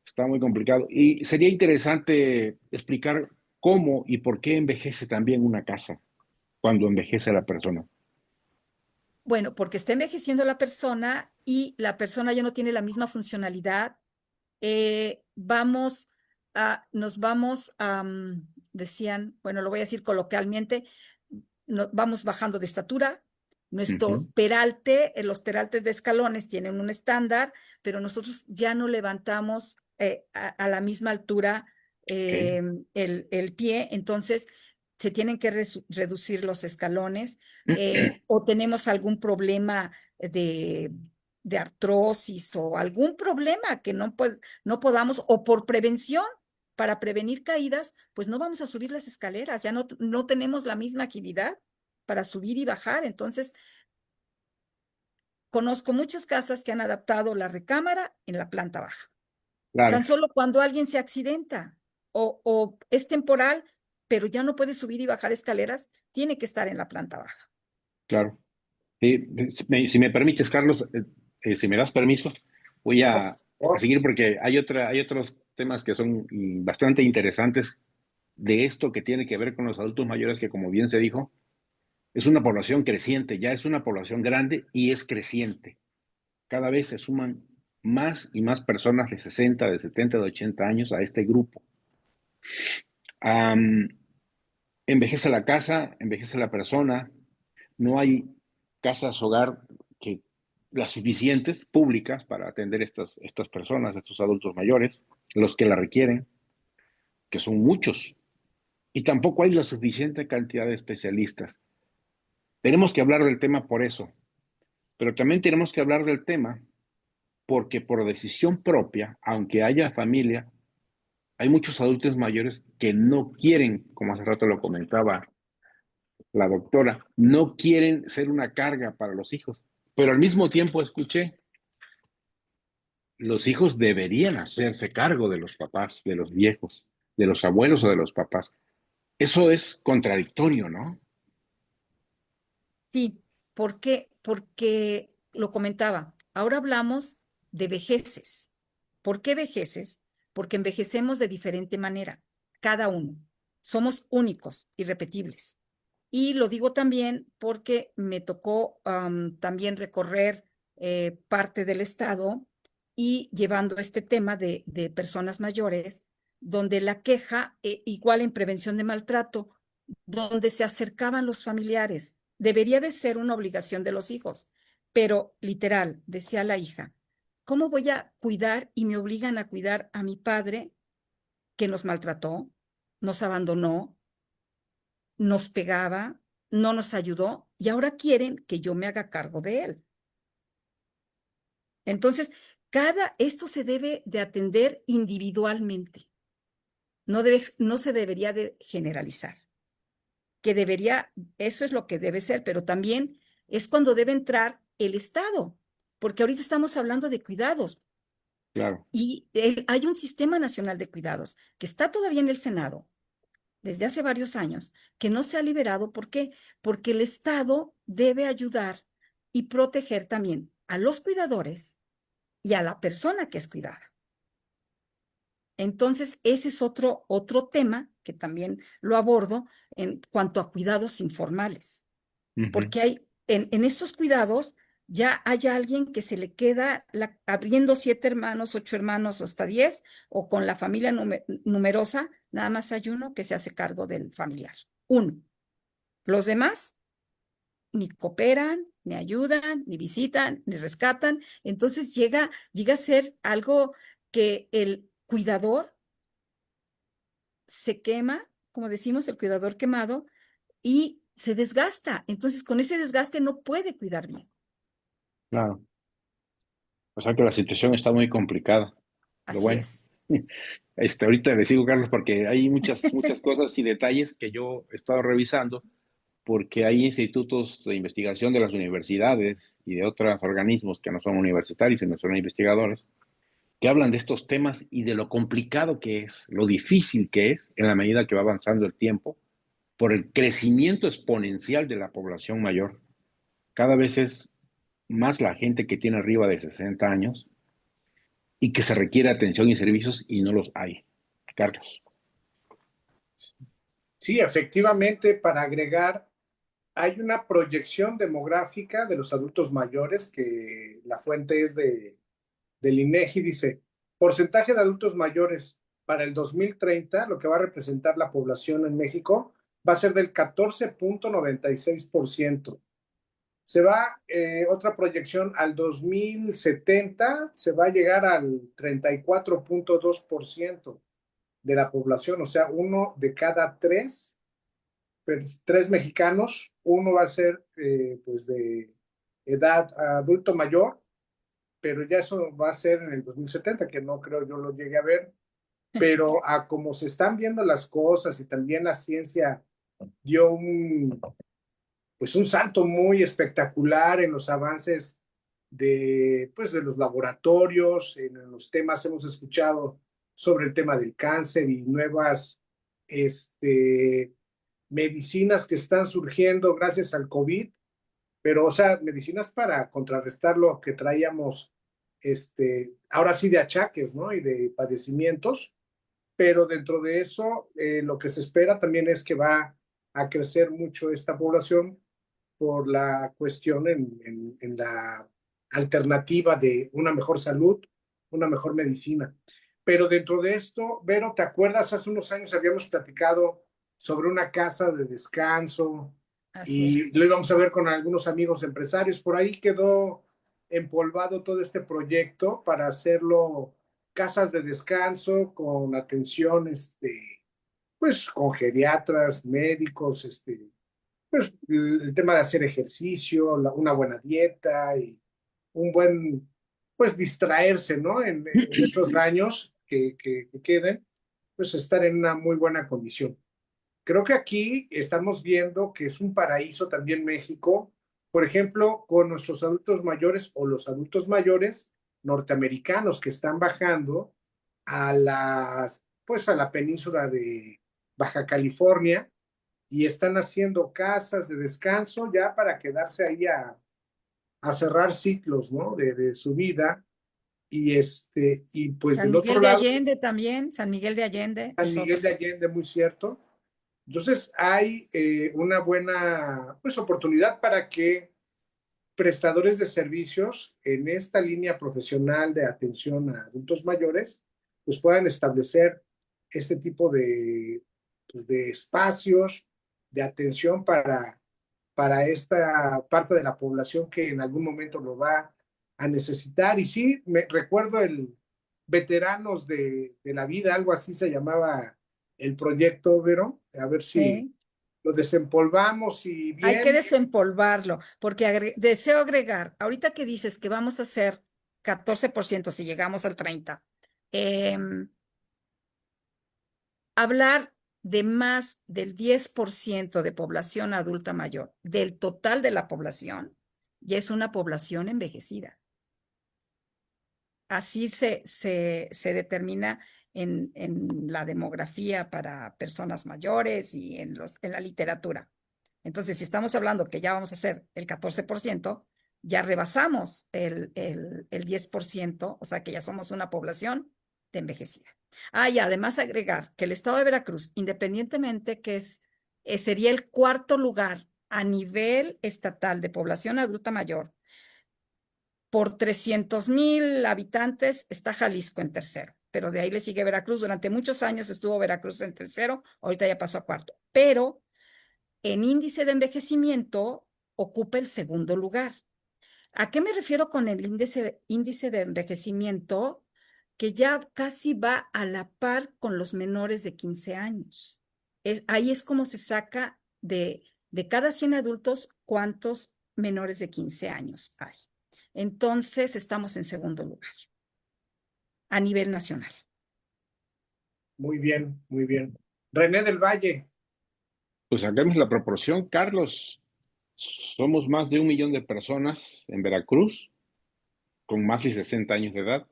[SPEAKER 3] Está muy complicado. Y sería interesante explicar cómo y por qué envejece también una casa cuando envejece la persona.
[SPEAKER 1] Bueno, porque está envejeciendo la persona y la persona ya no tiene la misma funcionalidad. Nos vamos decían, bueno, lo voy a decir coloquialmente, vamos bajando de estatura. Nuestro
[SPEAKER 3] Ujú.
[SPEAKER 1] peralte, los peraltes de escalones tienen un estándar, pero nosotros ya no levantamos a la misma altura
[SPEAKER 3] Ok.
[SPEAKER 1] el pie, entonces se tienen que reducir los escalones, o tenemos algún problema de, de artrosis o algún problema que no podamos, o por prevención, para prevenir caídas, pues no vamos a subir las escaleras, ya no tenemos la misma agilidad para subir y bajar. Entonces, conozco muchas casas que han adaptado la recámara en la planta baja.
[SPEAKER 3] Claro,
[SPEAKER 1] Tan solo cuando alguien se accidenta o es temporal, pero ya no puede subir y bajar escaleras, tiene que estar en la planta baja.
[SPEAKER 3] claro. Si me permites, Carlos, si me das permiso, voy
[SPEAKER 2] Por
[SPEAKER 3] a
[SPEAKER 2] favor.
[SPEAKER 3] seguir porque hay otros temas que son bastante interesantes de esto que tiene que ver con los adultos mayores, que como bien se dijo, es una población creciente, ya es una población grande y es creciente. Cada vez se suman más y más personas de 60, de 70, de 80 años a este grupo. Um, Envejece la casa, envejece la persona, no hay casas hogar que las suficientes públicas para atender estas personas, estos adultos mayores, los que la requieren, que son muchos, y tampoco hay la suficiente cantidad de especialistas. Tenemos que hablar del tema por eso, pero también tenemos que hablar del tema porque por decisión propia, aunque haya familia, hay muchos adultos mayores que no quieren, como hace rato lo comentaba la doctora, no quieren ser una carga para los hijos. Pero al mismo tiempo escuché, los hijos deberían hacerse cargo de los papás, de los viejos, de los abuelos o de los papás. Eso es contradictorio, ¿no?
[SPEAKER 1] Sí, ¿por qué? Porque lo comentaba, ahora hablamos de vejeces. ¿Por qué vejeces? Porque envejecemos de diferente manera, cada uno. Somos únicos, irrepetibles. Y lo digo también porque me tocó también recorrer parte del estado y llevando este tema de personas mayores, donde la queja, igual en prevención de maltrato, donde se acercaban los familiares. Debería de ser una obligación de los hijos, pero literal, decía la hija, ¿cómo voy a cuidar y me obligan a cuidar a mi padre que nos maltrató, nos abandonó, nos pegaba, no nos ayudó y ahora quieren que yo me haga cargo de él? Entonces, esto se debe de atender individualmente. No se debería de generalizar. Que debería, eso es lo que debe ser, pero también es cuando debe entrar el Estado, porque ahorita estamos hablando de cuidados
[SPEAKER 3] Claro,
[SPEAKER 1] y hay un Sistema Nacional de Cuidados que está todavía en el Senado desde hace varios años, que no se ha liberado. ¿Por qué? Porque el Estado debe ayudar y proteger también a los cuidadores y a la persona que es cuidada. Entonces, ese es otro tema que también lo abordo en cuanto a cuidados informales.
[SPEAKER 3] uh -huh.
[SPEAKER 1] Porque hay, en estos cuidados ya hay alguien que se le queda abriendo 7 hermanos, 8 hermanos o hasta 10, o con la familia numerosa, nada más hay uno que se hace cargo del familiar. Uno. Los demás ni cooperan, ni ayudan, ni visitan, ni rescatan. Entonces llega a ser algo que el cuidador se quema, como decimos, el cuidador quemado, y se desgasta. Entonces, con ese desgaste no puede cuidar bien.
[SPEAKER 3] Claro. O sea que la situación está muy complicada. Pero
[SPEAKER 1] Así
[SPEAKER 3] bueno,
[SPEAKER 1] es.
[SPEAKER 3] ahorita le sigo, Carlos, porque hay muchas cosas y detalles que yo he estado revisando, porque hay institutos de investigación de las universidades y de otros organismos que no son universitarios, sino son investigadores, que hablan de estos temas y de lo complicado que es, lo difícil que es en la medida que va avanzando el tiempo, por el crecimiento exponencial de la población mayor. Cada vez es más la gente que tiene arriba de 60 años y que se requiere atención y servicios y no los hay. Carlos.
[SPEAKER 2] Sí, efectivamente, para agregar, hay una proyección demográfica de los adultos mayores que la fuente es del INEGI, dice, porcentaje de adultos mayores para el 2030, lo que va a representar la población en México, va a ser del 14.96%. Se va otra proyección al 2070, se va a llegar al 34.2% de la población, o sea, uno de cada tres mexicanos, uno va a ser pues de edad adulto mayor, pero ya eso va a ser en el 2070, que no creo yo lo llegue a ver, pero a como se están viendo las cosas y también la ciencia dio pues un salto muy espectacular en los avances pues de los laboratorios, en los temas hemos escuchado sobre el tema del cáncer y nuevas medicinas que están surgiendo gracias al COVID, pero o sea, medicinas para contrarrestar lo que traíamos, ahora sí de achaques, ¿no? Y de padecimientos, pero dentro de eso, lo que se espera también es que va a crecer mucho esta población por la cuestión en la alternativa de una mejor salud, una mejor medicina. Pero dentro de esto, Vero, ¿te acuerdas? Hace unos años habíamos platicado sobre una casa de descanso
[SPEAKER 1] Así es.
[SPEAKER 2] y lo íbamos a ver con algunos amigos empresarios. Por ahí quedó empolvado todo este proyecto para hacerlo casas de descanso con atención, pues con geriatras, médicos, pues el tema de hacer ejercicio, una buena dieta y un buen, pues distraerse, ¿no? En estos años que queden, pues estar en una muy buena condición. Creo que aquí estamos viendo que es un paraíso también México, por ejemplo, con nuestros adultos mayores o los adultos mayores norteamericanos que están bajando pues a la península de Baja California y están haciendo casas de descanso ya para quedarse ahí a cerrar ciclos, ¿no? De su vida. Y pues
[SPEAKER 1] San
[SPEAKER 2] del otro
[SPEAKER 1] Miguel de
[SPEAKER 2] lado,
[SPEAKER 1] Allende también, San Miguel de Allende
[SPEAKER 2] San
[SPEAKER 1] es
[SPEAKER 2] Miguel
[SPEAKER 1] otro.
[SPEAKER 2] de Allende, muy cierto. Entonces hay una buena pues, oportunidad para que prestadores de servicios en esta línea profesional de atención a adultos mayores pues puedan establecer este tipo pues, de espacios de atención para esta parte de la población que en algún momento lo va a necesitar. Y sí, me recuerdo el Veteranos de la Vida, algo así se llamaba el proyecto, Vero, a ver si
[SPEAKER 1] Sí.
[SPEAKER 2] lo desempolvamos y
[SPEAKER 1] Hay que
[SPEAKER 2] bien.
[SPEAKER 1] desempolvarlo, porque deseo agregar, ahorita que dices que vamos a hacer 14% si llegamos al 30, em, hablar de más del 10% de población adulta mayor, del total de la población, ya es una población envejecida. Así se determina en la demografía para personas mayores y en la literatura. Entonces, si estamos hablando que ya vamos a hacer el 14%, ya rebasamos el 10%, o sea que ya somos una población de envejecida. Ah, y además agregar que el estado de Veracruz, independientemente que sería el cuarto lugar a nivel estatal de población adulta mayor, Por 300,000 habitantes está Jalisco en tercero, pero de ahí le sigue Veracruz. Durante muchos años estuvo Veracruz en tercero, ahorita ya pasó a cuarto. Pero en índice de envejecimiento ocupa el segundo lugar. ¿A qué me refiero con el índice de envejecimiento? Que ya casi va a la par con los menores de 15 años. Ahí es como se saca de cada 100 adultos cuántos menores de 15 años hay. Entonces, estamos en segundo lugar a nivel nacional.
[SPEAKER 2] Muy bien, muy bien. René del Valle.
[SPEAKER 3] Pues saquemos la proporción, Carlos. Somos más de 1 millón de personas en Veracruz, con más de 60 años de edad,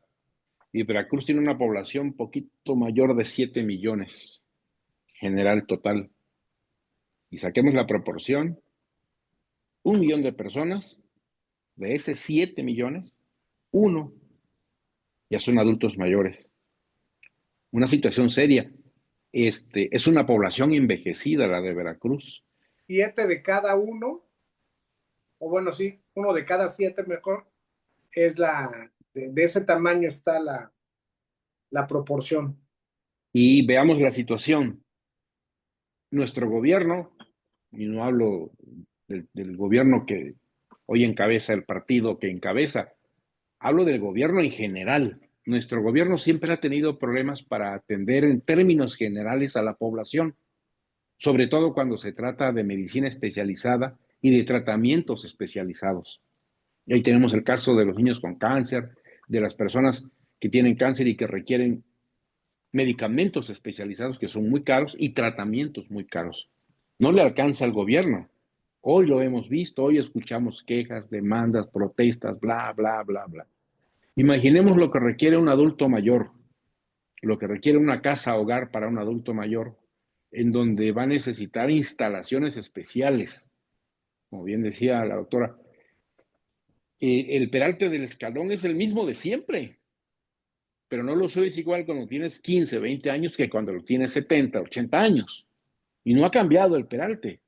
[SPEAKER 3] y Veracruz tiene una población poquito mayor de 7 millones, general total. Y saquemos la proporción, 1 millón de personas, de ese 7 millones, uno ya son adultos mayores. Una situación seria. Es una población envejecida la de Veracruz.
[SPEAKER 2] 7 de cada uno, o bueno, sí, 1 de cada 7 mejor, es de ese tamaño está la proporción.
[SPEAKER 3] Y veamos la situación. Nuestro gobierno, y no hablo del gobierno que hoy encabeza el partido que encabeza, hablo del gobierno en general. Nuestro gobierno siempre ha tenido problemas para atender en términos generales a la población, sobre todo cuando se trata de medicina especializada y de tratamientos especializados. Y ahí tenemos el caso de los niños con cáncer, de las personas que tienen cáncer y que requieren medicamentos especializados que son muy caros y tratamientos muy caros. No le alcanza al gobierno. Hoy lo hemos visto, hoy escuchamos quejas, demandas, protestas, bla, bla, bla, bla. Imaginemos lo que requiere un adulto mayor, lo que requiere una casa hogar para un adulto mayor, en donde va a necesitar instalaciones especiales. Como bien decía la doctora, el peralte del escalón es el mismo de siempre, pero no lo subes igual cuando tienes 15, 20 años que cuando lo tienes 70, 80 años. Y no ha cambiado el peralte.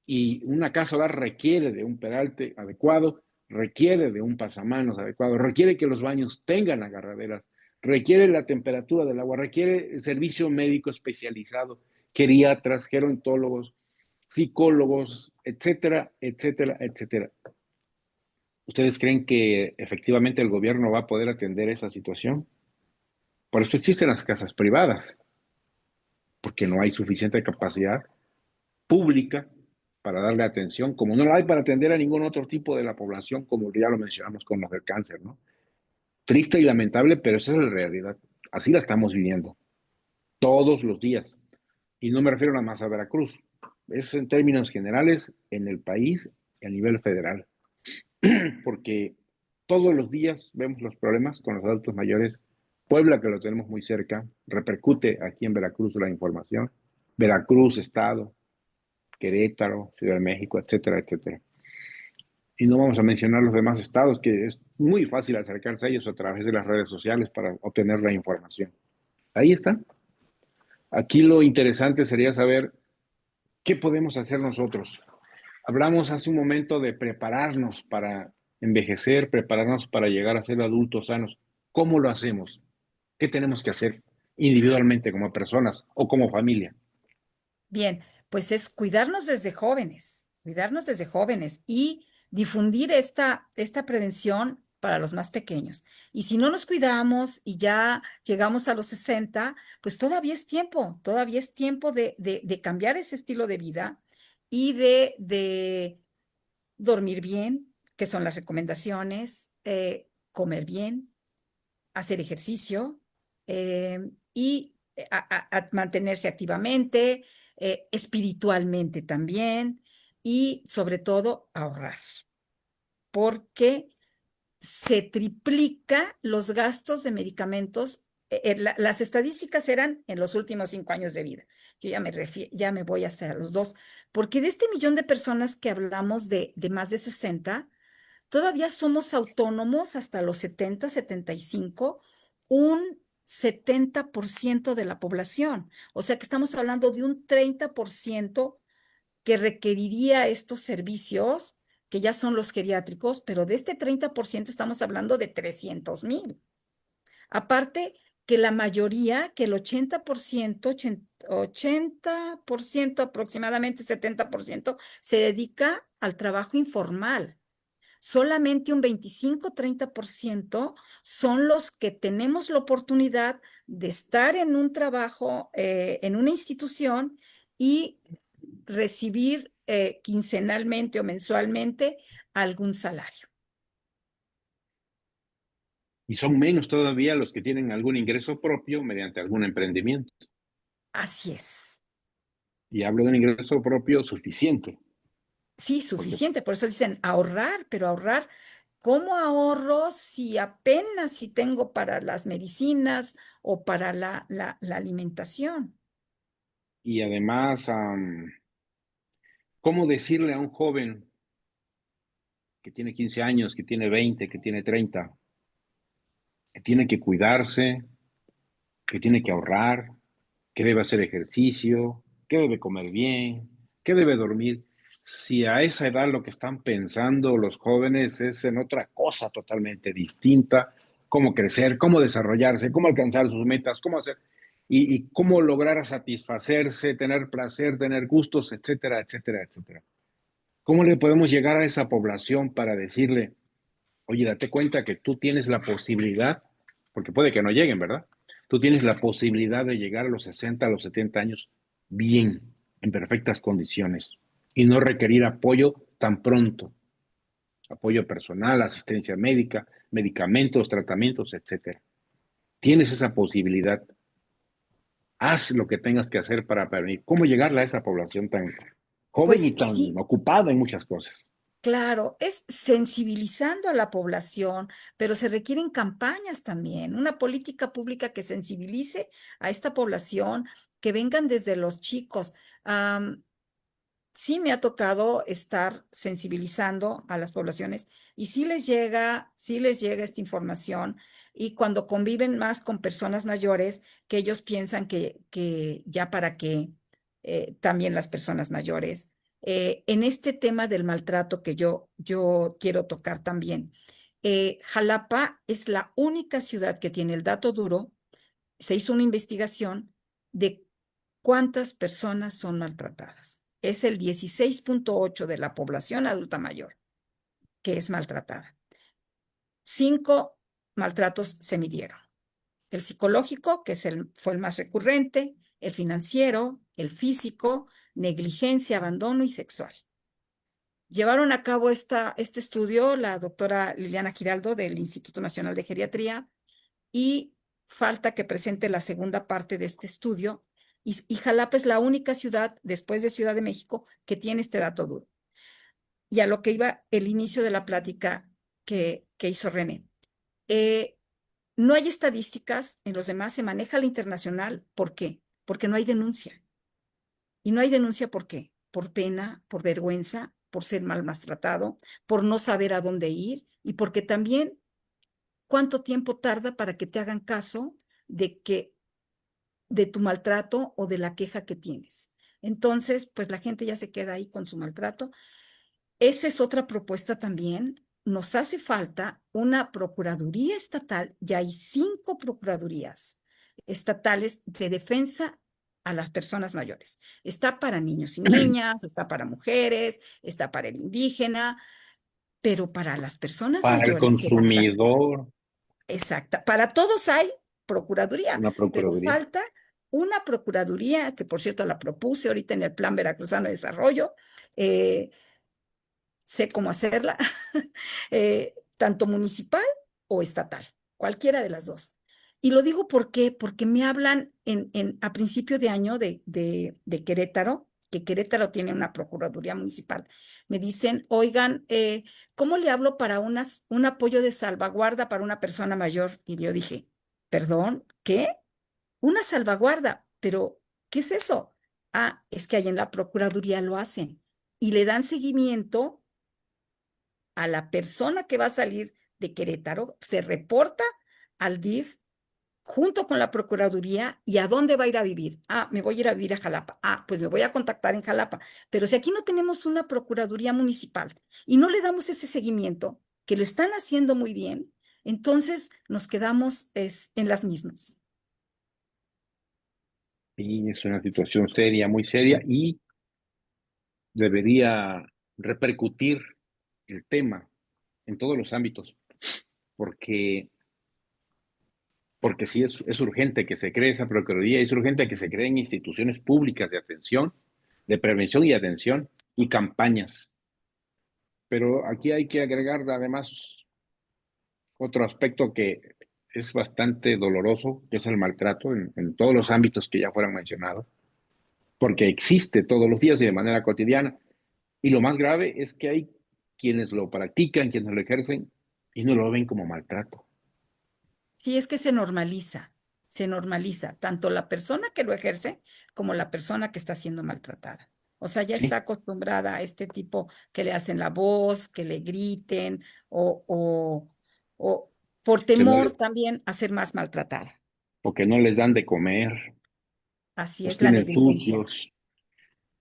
[SPEAKER 3] Y una casa hogar requiere de un peralte adecuado, requiere de un pasamanos adecuado, requiere que los baños tengan agarraderas, requiere la temperatura del agua, requiere servicio médico especializado, geriatras, gerontólogos, psicólogos, etcétera, etcétera, etcétera. ¿Ustedes creen que efectivamente el gobierno va a poder atender esa situación? Por eso existen las casas privadas, porque no hay suficiente capacidad pública para darle atención, como no la hay para atender a ningún otro tipo de la población, como ya lo mencionamos con los del cáncer, ¿no? Triste y lamentable, pero esa es la realidad. Así la estamos viviendo, todos los días. Y no me refiero nada más a Veracruz, es en términos generales en el país y a nivel federal. Porque todos los días vemos los problemas con los adultos mayores. Puebla, que lo tenemos muy cerca, repercute aquí en Veracruz la información. Veracruz, Estado, Querétaro, Ciudad de México, etcétera, etcétera. Y no vamos a mencionar los demás estados, que es muy fácil acercarse a ellos a través de las redes sociales para obtener la información. Ahí está. Aquí lo interesante sería saber qué podemos hacer nosotros. Hablamos hace un momento de prepararnos para envejecer, prepararnos para llegar a ser adultos sanos. ¿Cómo lo hacemos? ¿Qué tenemos que hacer individualmente como personas o como familia?
[SPEAKER 1] Bien, pues es cuidarnos desde jóvenes y difundir esta prevención para los más pequeños. Y si no nos cuidamos y ya llegamos a los 60, pues todavía es tiempo de cambiar ese estilo de vida y de dormir bien, que son las recomendaciones, comer bien, hacer ejercicio y a mantenerse activamente, espiritualmente también y sobre todo ahorrar, porque se triplica los gastos de medicamentos. Las estadísticas eran en los últimos 5 años de vida. Yo ya me voy hasta los dos, porque de este millón de personas que hablamos de más de 60, todavía somos autónomos hasta los 70, 75, un 70% de la población. O sea que estamos hablando de un 30% que requeriría estos servicios que ya son los geriátricos, pero de este 30% estamos hablando de 300,000. Aparte que la mayoría, que el 80%, 80% aproximadamente 70%, se dedica al trabajo informal. Solamente un 25-30% son los que tenemos la oportunidad de estar en un trabajo, en una institución y recibir quincenalmente o mensualmente algún salario.
[SPEAKER 3] Y son menos todavía los que tienen algún ingreso propio mediante algún emprendimiento.
[SPEAKER 1] Así es.
[SPEAKER 3] Y hablo de un ingreso propio suficiente,
[SPEAKER 1] Sí,
[SPEAKER 3] porque
[SPEAKER 1] suficiente. Por eso dicen ahorrar, pero ahorrar, ¿cómo ahorro si apenas si tengo para las medicinas o para la alimentación?
[SPEAKER 3] y además, ¿cómo decirle a un joven que tiene 15 años, que tiene 20, que tiene 30, que tiene que cuidarse, que tiene que ahorrar, que debe hacer ejercicio, que debe comer bien, que debe dormir? Si a esa edad lo que están pensando los jóvenes es en otra cosa totalmente distinta, cómo crecer, cómo desarrollarse, cómo alcanzar sus metas, cómo hacer y cómo lograr satisfacerse, tener placer, tener gustos, etcétera, etcétera, etcétera. ¿Cómo le podemos llegar a esa población para decirle, oye, date cuenta que tú tienes la posibilidad, porque puede que no lleguen, ¿verdad? Tú tienes la posibilidad de llegar a los 60, a los 70 años bien, en perfectas condiciones, y no requerir apoyo tan pronto, apoyo personal, asistencia médica, medicamentos, tratamientos, etcétera. Tienes esa posibilidad. Haz lo que tengas que hacer para prevenir. ¿Cómo llegarle a esa población tan joven
[SPEAKER 1] Pues
[SPEAKER 3] y tan
[SPEAKER 1] sí,
[SPEAKER 3] ocupada en muchas cosas?
[SPEAKER 1] claro, es sensibilizando a la población, pero se requieren campañas también, una política pública que sensibilice a esta población, que vengan desde los chicos. Sí me ha tocado estar sensibilizando a las poblaciones y sí les llega esta información, y cuando conviven más con personas mayores, que ellos piensan que ya para qué, también las personas mayores. En este tema del maltrato que yo quiero tocar también, Jalapa es la única ciudad que tiene el dato duro. Se hizo una investigación de cuántas personas son maltratadas. Es el 16,8 de la población adulta mayor que es maltratada. 5 maltratos se midieron: el psicológico, que fue el más recurrente; el financiero; el físico; negligencia, abandono y sexual. Llevaron a cabo este estudio la doctora Liliana Giraldo del Instituto Nacional de Geriatría, y falta que presente la segunda parte de este estudio. Y Jalapa es la única ciudad, después de Ciudad de México, que tiene este dato duro. Y a lo que iba el inicio de la plática que hizo René. Eh, no hay estadísticas en los demás, se maneja la internacional. ¿Por qué? Porque no hay denuncia. Y no hay denuncia, ¿por qué? Por pena, por vergüenza, por ser mal maltratado, por no saber a dónde ir, y porque también cuánto tiempo tarda para que te hagan caso de tu maltrato o de la queja que tienes. Entonces, pues la gente ya se queda ahí con su maltrato. Esa es otra propuesta también. Nos hace falta una procuraduría estatal. Ya hay 5 procuradurías estatales de defensa a las personas mayores. Está para niños y niñas, está para mujeres, está para el indígena, pero para las personas
[SPEAKER 3] Para el
[SPEAKER 1] mayores que
[SPEAKER 3] consumidor,
[SPEAKER 1] exacta, para todos hay procuraduría,
[SPEAKER 3] una
[SPEAKER 1] pero
[SPEAKER 3] procuraduría.
[SPEAKER 1] falta una procuraduría, que por cierto la propuse ahorita en el Plan Veracruzano de Desarrollo. eh, Sé cómo hacerla, tanto municipal o estatal, cualquiera de las dos. Y lo digo porque me hablan a principio de año de Querétaro, que Querétaro tiene una procuraduría municipal. Me dicen, oigan, ¿cómo le hablo para un apoyo de salvaguarda para una persona mayor? Y yo dije, perdón, ¿qué? Una salvaguarda, pero ¿qué es eso? Ah, es que ahí en la procuraduría lo hacen y le dan seguimiento a la persona que va a salir de Querétaro. Se reporta al DIF junto con la Procuraduría. ¿Y a dónde va a ir a vivir? Ah, me voy a ir a vivir a Jalapa. Ah, pues me voy a contactar en Jalapa. Pero si aquí no tenemos una Procuraduría Municipal y no le damos ese seguimiento, que lo están haciendo muy bien, entonces nos quedamos en las mismas.
[SPEAKER 3] Y es una situación seria, muy seria, y debería repercutir el tema en todos los ámbitos, porque, porque sí es urgente que se cree esa Procuraduría, es urgente que se creen instituciones públicas de atención, de prevención y atención, y campañas. Pero aquí hay que agregar además otro aspecto que es bastante doloroso, que es el maltrato en todos los ámbitos que ya fueron mencionados, porque existe todos los días y de manera cotidiana. Y lo más grave es que hay quienes lo practican, quienes lo ejercen y no lo ven como maltrato.
[SPEAKER 1] Sí, es que se normaliza tanto la persona que lo ejerce como la persona que está siendo maltratada. O sea, ya está
[SPEAKER 3] Sí,
[SPEAKER 1] acostumbrada a este tipo que le hacen la voz, que le griten o por
[SPEAKER 3] que no
[SPEAKER 1] temor
[SPEAKER 3] les,
[SPEAKER 1] también a ser más maltratada.
[SPEAKER 3] o que no les dan de comer,
[SPEAKER 1] Así
[SPEAKER 3] los
[SPEAKER 1] es la
[SPEAKER 3] tienen
[SPEAKER 1] negligencia.
[SPEAKER 3] sucios.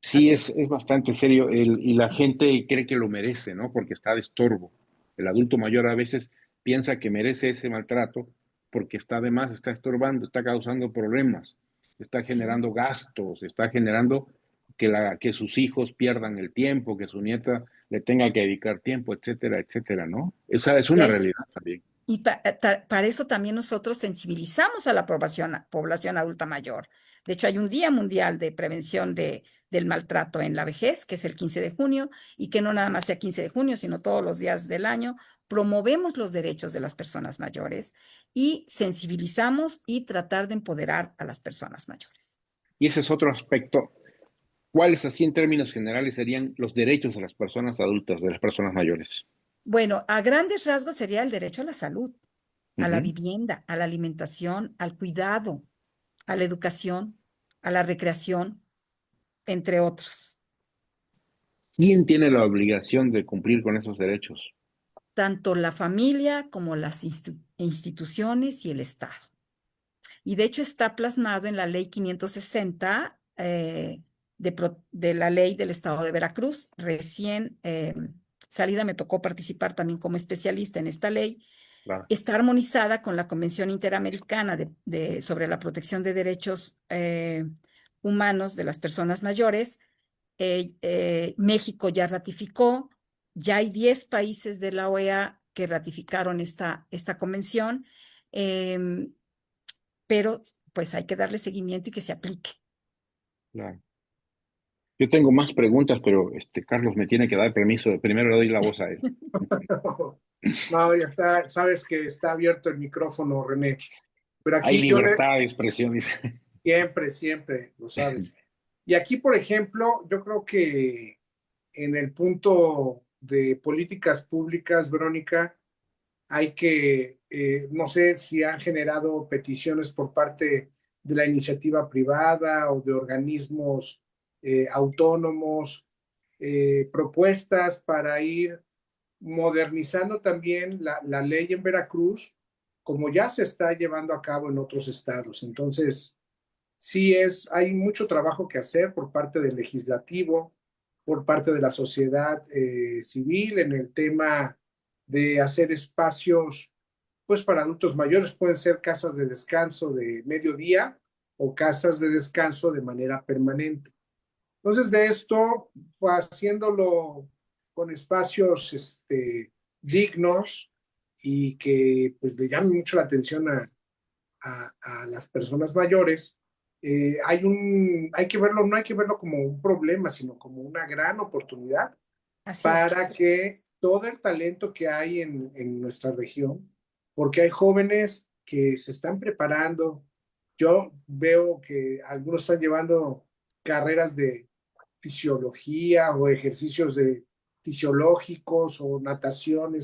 [SPEAKER 3] Sí,
[SPEAKER 1] Así es.
[SPEAKER 3] es bastante serio y la gente cree que lo merece, ¿no? Porque está de estorbo. El adulto mayor a veces piensa que merece ese maltrato porque está de más, está estorbando, está causando problemas, está
[SPEAKER 1] Sí.
[SPEAKER 3] generando gastos, está generando que sus hijos pierdan el tiempo, que su nieta le tenga que dedicar tiempo, etcétera, etcétera, ¿no? Esa es
[SPEAKER 1] Y
[SPEAKER 3] una
[SPEAKER 1] es,
[SPEAKER 3] realidad también.
[SPEAKER 1] Y para eso también nosotros sensibilizamos a la población adulta mayor. De hecho, hay un Día Mundial de Prevención del Maltrato en la Vejez, que es el 15 de junio, y que no nada más sea 15 de junio, sino todos los días del año. Promovemos los derechos de las personas mayores y sensibilizamos y tratar de empoderar a las personas mayores.
[SPEAKER 3] Y ese es otro aspecto. ¿Cuáles, así en términos generales, serían los derechos de las personas adultas, de las personas mayores?
[SPEAKER 1] Bueno, a grandes rasgos sería el derecho a la salud, a la
[SPEAKER 3] Ujú.
[SPEAKER 1] vivienda, a la alimentación, al cuidado, a la educación, a la recreación, entre otros.
[SPEAKER 3] ¿Quién tiene la obligación de cumplir con esos derechos?
[SPEAKER 1] Tanto la familia como las instituciones y el Estado. Y de hecho está plasmado en la ley 560 de la ley del Estado de Veracruz. Recién salida me tocó participar también como especialista en esta ley.
[SPEAKER 3] Claro.
[SPEAKER 1] Está armonizada con la Convención Interamericana sobre la protección de derechos humanos de las personas mayores. México ya ratificó, ya hay 10 países de la OEA que ratificaron esta convención, em, pero pues hay que darle seguimiento y que se aplique.
[SPEAKER 3] Claro. Yo tengo más preguntas, pero Carlos me tiene que dar permiso. Primero le doy la voz a él.
[SPEAKER 2] No, ya está, sabes que está abierto el micrófono, René. Pero
[SPEAKER 3] Hay
[SPEAKER 2] aquí yo le,
[SPEAKER 3] libertad de expresión, dice.
[SPEAKER 2] siempre, siempre, lo sabes. Y aquí, por ejemplo, yo creo que en el punto de políticas públicas, Verónica, hay que, no sé si han generado peticiones por parte de la iniciativa privada o de organismos autónomos, propuestas para ir modernizando también la ley en Veracruz, como ya se está llevando a cabo en otros estados. Entonces, sí hay mucho trabajo que hacer por parte del legislativo, por parte de la sociedad civil en el tema de hacer espacios, pues para adultos mayores, pueden ser casas de descanso de mediodía o casas de descanso de manera permanente. Entonces, de esto, pues, haciéndolo con espacios dignos y que pues le llamen mucho la atención a las personas mayores, hay que verlo, no hay que verlo como un problema, sino como una gran oportunidad
[SPEAKER 1] Así es.
[SPEAKER 2] para que todo el talento que hay en nuestra región, porque hay jóvenes que se están preparando. Yo veo que algunos están llevando carreras de fisiología o ejercicios fisiológicos o natación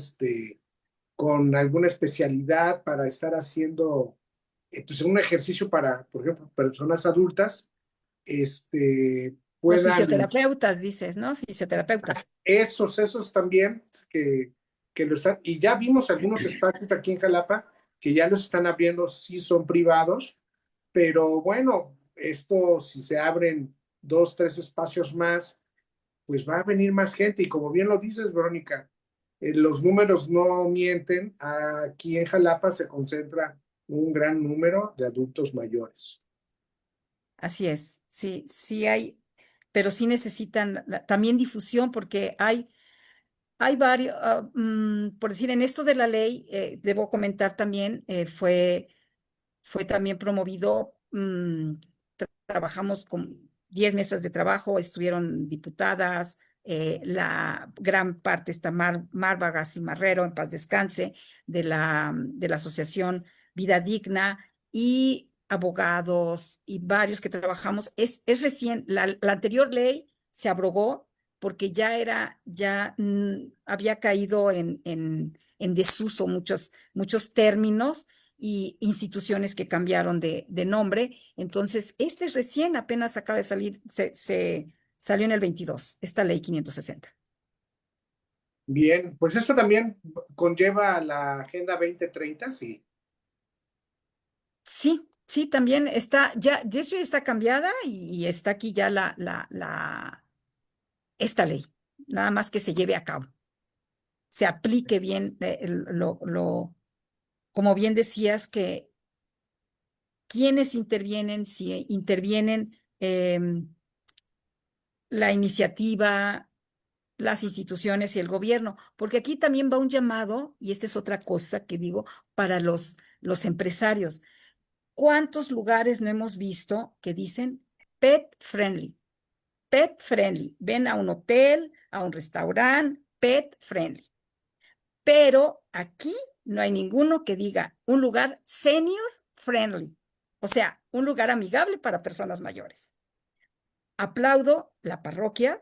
[SPEAKER 2] con alguna especialidad para estar haciendo pues, un ejercicio para, por ejemplo, personas adultas,
[SPEAKER 1] Los
[SPEAKER 2] puedan
[SPEAKER 1] fisioterapeutas, dices, ¿no? Fisioterapeutas.
[SPEAKER 2] esos también que lo están, y ya vimos algunos espacios aquí en Jalapa que ya los están abriendo, sí son privados, pero bueno, esto si se abren dos, tres espacios más, pues va a venir más gente y como bien lo dices, Verónica, los números no mienten. Aquí en Jalapa se concentra un gran número de adultos mayores.
[SPEAKER 1] Así es, sí, sí hay, pero sí necesitan también difusión porque hay varios, por decir, en esto de la ley, debo comentar también, fue también promovido, trabajamos con 10 mesas de trabajo, estuvieron diputadas, la gran parte está Márvaga Cimarrero, en paz descanse, de la Asociación Vida Digna y abogados y varios que trabajamos. Es recién, la anterior ley se abrogó porque había caído en desuso muchos términos y instituciones que cambiaron de nombre. Entonces, este es recién, apenas acaba de salir, se salió en el 22 esta ley 560.
[SPEAKER 2] Bien, pues esto también conlleva la Agenda 2030, sí.
[SPEAKER 1] Sí, sí, también está, ya eso ya está cambiada y está aquí ya esta ley, nada más que se lleve a cabo, se aplique bien, como bien decías, que quienes intervienen, si intervienen la iniciativa, las instituciones y el gobierno, porque aquí también va un llamado, y esta es otra cosa que digo, para los empresarios. ¿Cuántos lugares no hemos visto que dicen pet friendly? Pet friendly. Ven a un hotel, a un restaurante, pet friendly. Pero aquí no hay ninguno que diga un lugar senior friendly, o sea, un lugar amigable para personas mayores. Aplaudo la parroquia,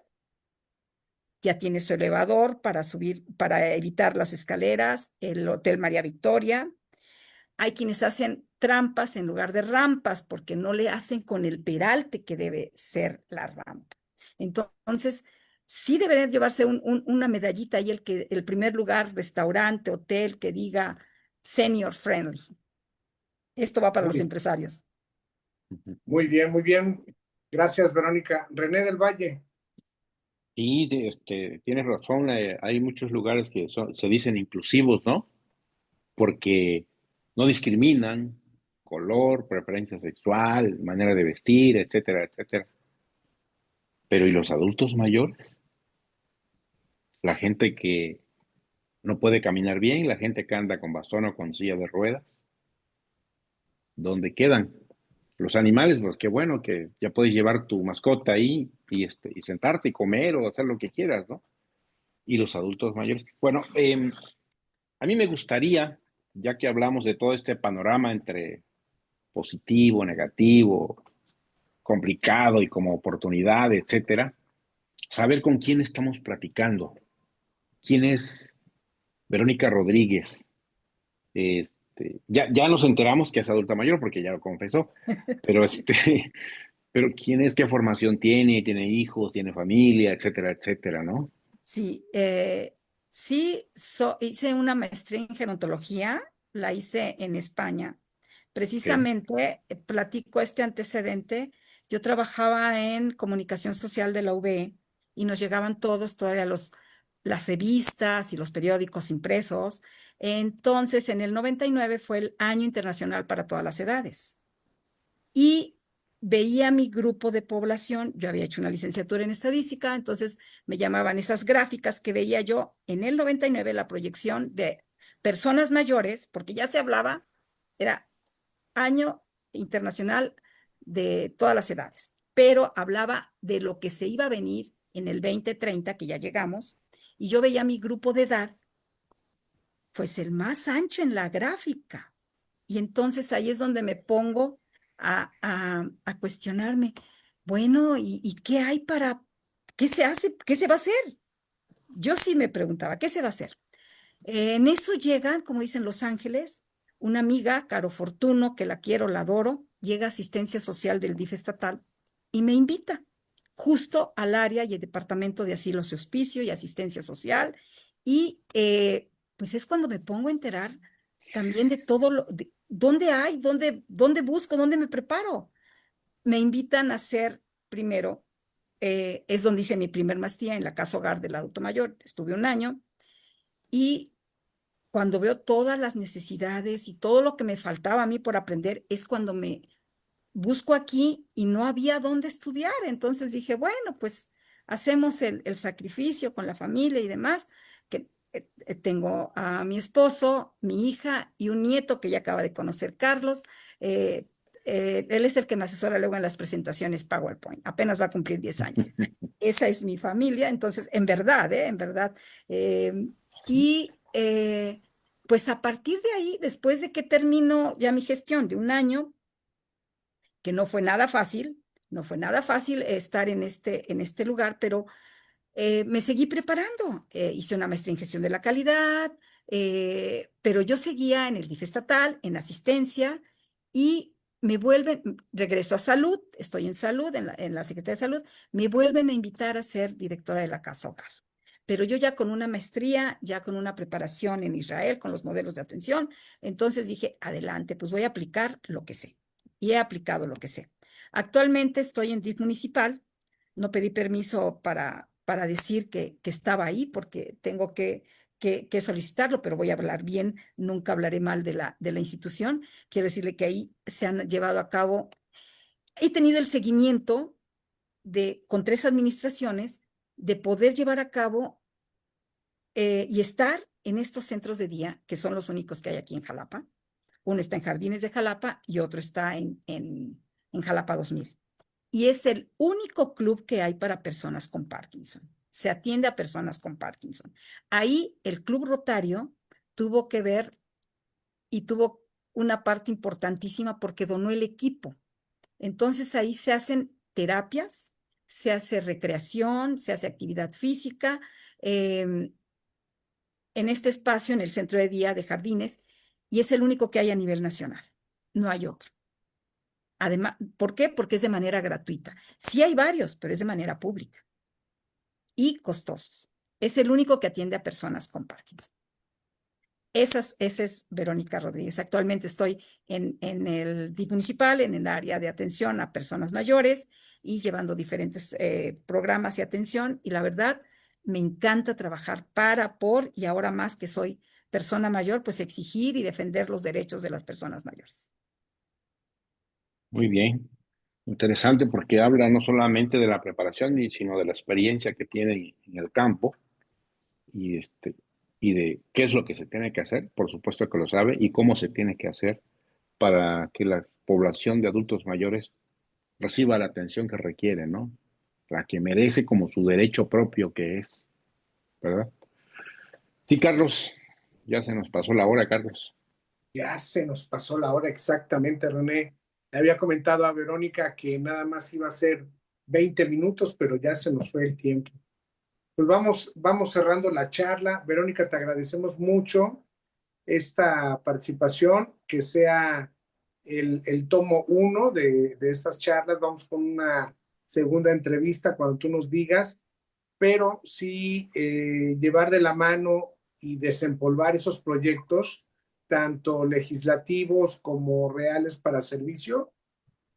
[SPEAKER 1] ya tiene su elevador para subir, para evitar las escaleras, el Hotel María Victoria. Hay quienes hacen trampas en lugar de rampas porque no le hacen con el peralte que debe ser la rampa. Entonces, sí debería llevarse una medallita ahí el primer lugar, restaurante, hotel, que diga senior friendly. Esto va para los
[SPEAKER 2] Muy,
[SPEAKER 1] empresarios.
[SPEAKER 2] muy bien, muy bien. Gracias, Verónica. René del Valle.
[SPEAKER 3] Sí, tienes razón, hay muchos lugares que se dicen inclusivos, ¿no? Porque no discriminan color, preferencia sexual, manera de vestir, etcétera, etcétera. Pero ¿y los adultos mayores? La gente que no puede caminar bien, la gente que anda con bastón o con silla de ruedas, ¿dónde quedan? Los animales, pues qué bueno que ya puedes llevar tu mascota ahí y sentarte y comer o hacer lo que quieras, ¿no? Y los adultos mayores. Bueno, a mí me gustaría, ya que hablamos de todo este panorama entre positivo, negativo, complicado y como oportunidad, etcétera, saber con quién estamos platicando. ¿Quién es Verónica Rodríguez? Ya nos enteramos que es adulta mayor porque ya lo confesó, pero pero quién es, qué formación tiene hijos, tiene familia, etcétera, etcétera, ¿no?
[SPEAKER 1] Sí, sí, hice una maestría en gerontología, la hice en España.
[SPEAKER 3] Ok,
[SPEAKER 1] Precisamente, platico este antecedente. Yo trabajaba en comunicación social de la UB y nos llegaban todavía las revistas y los periódicos impresos. Entonces, en el 99 fue el Año Internacional para todas las edades y veía mi grupo de población. Yo había hecho una licenciatura en estadística, entonces me llamaban esas gráficas que veía yo en el 99, la proyección de personas mayores, porque ya se hablaba, era Año Internacional de todas las edades, pero hablaba de lo que se iba a venir en el 2030, que ya llegamos, y yo veía mi grupo de edad, pues el más ancho en la gráfica. Y entonces ahí es donde me pongo a cuestionarme, bueno, ¿y qué hay qué se hace, qué se va a hacer? Yo sí me preguntaba, ¿qué se va a hacer? En eso llegan, como dicen Los Ángeles, una amiga, Caro Fortuno, que la quiero, la adoro, llega a asistencia social del DIF estatal y me invita justo al área y el departamento de asilo y hospicio y asistencia social. Y pues es cuando me pongo a enterar también de todo ¿dónde hay? ¿Dónde busco? ¿Dónde me preparo? Me invitan a hacer primero, es donde hice mi primer maestría en la casa hogar del adulto mayor. Estuve un año y cuando veo todas las necesidades y todo lo que me faltaba a mí por aprender, es cuando me busco aquí y no había dónde estudiar. Entonces dije, bueno, pues hacemos el sacrificio con la familia y demás, que tengo a mi esposo, mi hija y un nieto que ya acaba de conocer, Carlos. eh, Él es el que me asesora luego en las presentaciones PowerPoint. Apenas va a cumplir 10 años. Esa es mi familia. Entonces, en verdad, en verdad. eh, y pues a partir de ahí, después de que termino ya mi gestión de un año, que no fue nada fácil, no fue nada fácil estar en este lugar, pero me seguí preparando. Hice una maestría en gestión de la calidad, pero yo seguía en el DIF estatal, en asistencia, y regreso a salud, estoy en salud, en la Secretaría de Salud, me vuelven a invitar a ser directora de la casa hogar. Pero yo ya con una maestría, ya con una preparación en Israel, con los modelos de atención, entonces dije, adelante, pues voy a aplicar lo que sé. Y he aplicado lo que sé. Actualmente estoy en DIF municipal. No pedí permiso para decir que estaba ahí porque tengo que solicitarlo, pero voy a hablar bien, nunca hablaré mal de la institución. Quiero decirle que ahí se han llevado a cabo, he tenido el seguimiento con 3 administraciones de poder llevar a cabo y estar en estos centros de día, que son los únicos que hay aquí en Jalapa. Uno está en Jardines de Jalapa y otro está en Jalapa 2000. Y es el único club que hay para personas con Parkinson. Se atiende a personas con Parkinson. Ahí el Club Rotario tuvo que ver y tuvo una parte importantísima porque donó el equipo. Entonces ahí se hacen terapias, se hace recreación, se hace actividad física. em, en este espacio, en el centro de día de Jardines, y es el único que hay a nivel nacional. No hay otro. Además, ¿por qué? Porque es de manera gratuita. Sí hay varios, pero es de manera pública y costosos. Es el único que atiende a personas con Parkinson. Esa es Verónica Rodríguez. Actualmente estoy en el DIF municipal, en el área de atención a personas mayores y llevando diferentes programas y atención. Y la verdad, me encanta trabajar por, y ahora más que soy persona mayor, pues exigir y defender los derechos de las personas mayores.
[SPEAKER 3] Muy bien, interesante porque habla no solamente de la preparación, sino de la experiencia que tiene en el campo y, y de qué es lo que se tiene que hacer, por supuesto que lo sabe, y cómo se tiene que hacer para que la población de adultos mayores reciba la atención que requiere, ¿no? La que merece como su derecho propio que es, ¿verdad? Sí, Carlos, ya se nos pasó la hora, Carlos.
[SPEAKER 2] Ya se nos pasó la hora exactamente, René. Le había comentado a Verónica que nada más iba a ser 20 minutos, pero ya se nos fue el tiempo. Pues vamos cerrando la charla. Verónica, te agradecemos mucho esta participación, que sea el tomo 1 de estas charlas. Vamos con una segunda entrevista cuando tú nos digas, pero sí llevar de la mano y desempolvar esos proyectos, tanto legislativos como reales para servicio,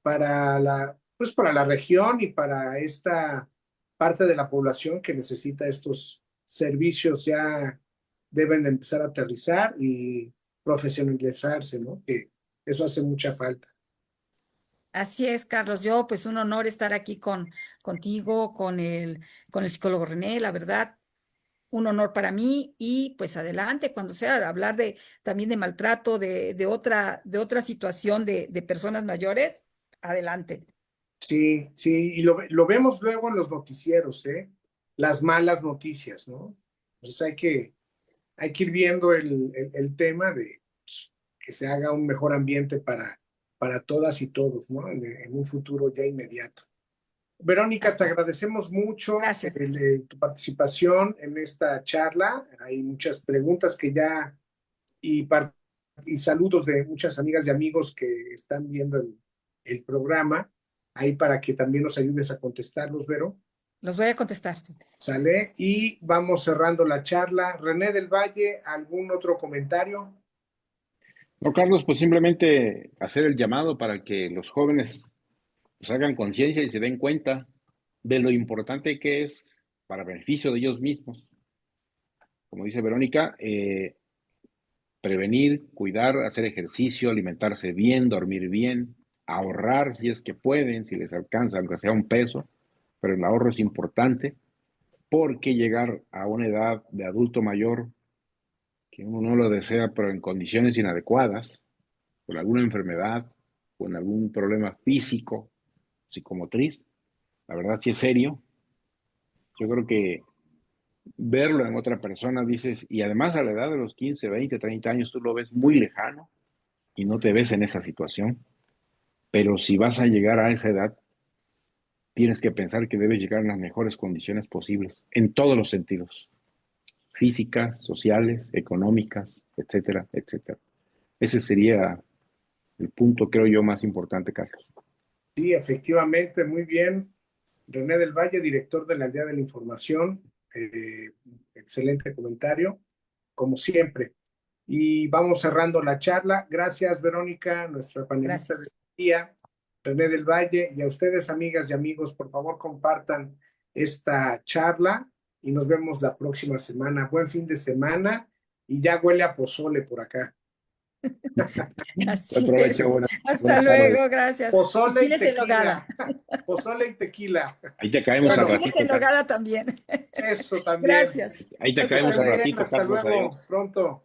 [SPEAKER 2] pues para la región y para esta parte de la población que necesita estos servicios. Ya deben de empezar a aterrizar y profesionalizarse, ¿no? Que eso hace mucha falta.
[SPEAKER 1] Así es, Carlos. Yo, pues un honor estar aquí contigo, con el psicólogo René, la verdad, un honor para mí y pues adelante, cuando sea, hablar también de maltrato, de otra situación de personas mayores, adelante.
[SPEAKER 2] Sí, sí, y lo vemos luego en los noticieros, ¿eh? Las malas noticias, ¿no? Entonces hay que ir viendo el tema de pues, que se haga un mejor ambiente para todas y todos, ¿no? En un futuro ya inmediato. Verónica, te
[SPEAKER 1] Así es.
[SPEAKER 2] agradecemos mucho
[SPEAKER 1] Gracias.
[SPEAKER 2] tu participación en esta charla. Hay muchas preguntas que ya y, y saludos de muchas amigas y amigos que están viendo el programa, ahí para que también nos ayudes a contestarlos, Vero.
[SPEAKER 1] Los voy a contestar. Sí.
[SPEAKER 2] Sale y vamos cerrando la charla. René del Valle, ¿algún otro comentario?
[SPEAKER 3] No, Carlos, pues simplemente hacer el llamado para que los jóvenes pues, hagan conciencia y se den cuenta de lo importante que es para beneficio de ellos mismos. Como dice Verónica, prevenir, cuidar, hacer ejercicio, alimentarse bien, dormir bien, ahorrar si es que pueden, si les alcanza, aunque sea un peso, pero el ahorro es importante porque llegar a una edad de adulto mayor que uno no lo desea, pero en condiciones inadecuadas, con alguna enfermedad, con algún problema físico, psicomotriz, la verdad sí es serio. Yo creo que verlo en otra persona, dices, y además a la edad de los 15, 20, 30 años, tú lo ves muy lejano y no te ves en esa situación. Pero si vas a llegar a esa edad, tienes que pensar que debes llegar en las mejores condiciones posibles, en todos los sentidos, físicas, sociales, económicas, etcétera, etcétera. Ese sería el punto, creo yo, más importante, Carlos.
[SPEAKER 2] Sí, efectivamente, muy bien. René del Valle, director de la Aldea de la Información. Excelente comentario, como siempre. Y vamos cerrando la charla. Gracias, Verónica, nuestra panelista del
[SPEAKER 1] Gracias.
[SPEAKER 2] día, René del Valle, y a ustedes, amigas y amigos, por favor, compartan esta charla y nos vemos la próxima semana. Buen fin de semana y ya huele a pozole por acá.
[SPEAKER 3] Buen
[SPEAKER 1] Así
[SPEAKER 3] provecho,
[SPEAKER 1] es. Hasta
[SPEAKER 3] buenas tardes.
[SPEAKER 1] luego, gracias. Y
[SPEAKER 2] Pozole y
[SPEAKER 1] chiles en nogada.
[SPEAKER 2] tequila. Pozole y tequila.
[SPEAKER 3] Ahí te caemos
[SPEAKER 1] Con
[SPEAKER 3] al
[SPEAKER 2] Bueno,
[SPEAKER 1] chiles en
[SPEAKER 3] ratito, Carlos.
[SPEAKER 1] nogada también.
[SPEAKER 2] eso también.
[SPEAKER 1] Gracias.
[SPEAKER 3] Ahí te
[SPEAKER 2] Que
[SPEAKER 1] Hasta
[SPEAKER 2] esté
[SPEAKER 3] caemos al
[SPEAKER 2] muy
[SPEAKER 1] luego.
[SPEAKER 2] bien.
[SPEAKER 3] ratito,
[SPEAKER 2] Hasta
[SPEAKER 3] Carlos.
[SPEAKER 2] luego.
[SPEAKER 3] Adiós.
[SPEAKER 2] Pronto.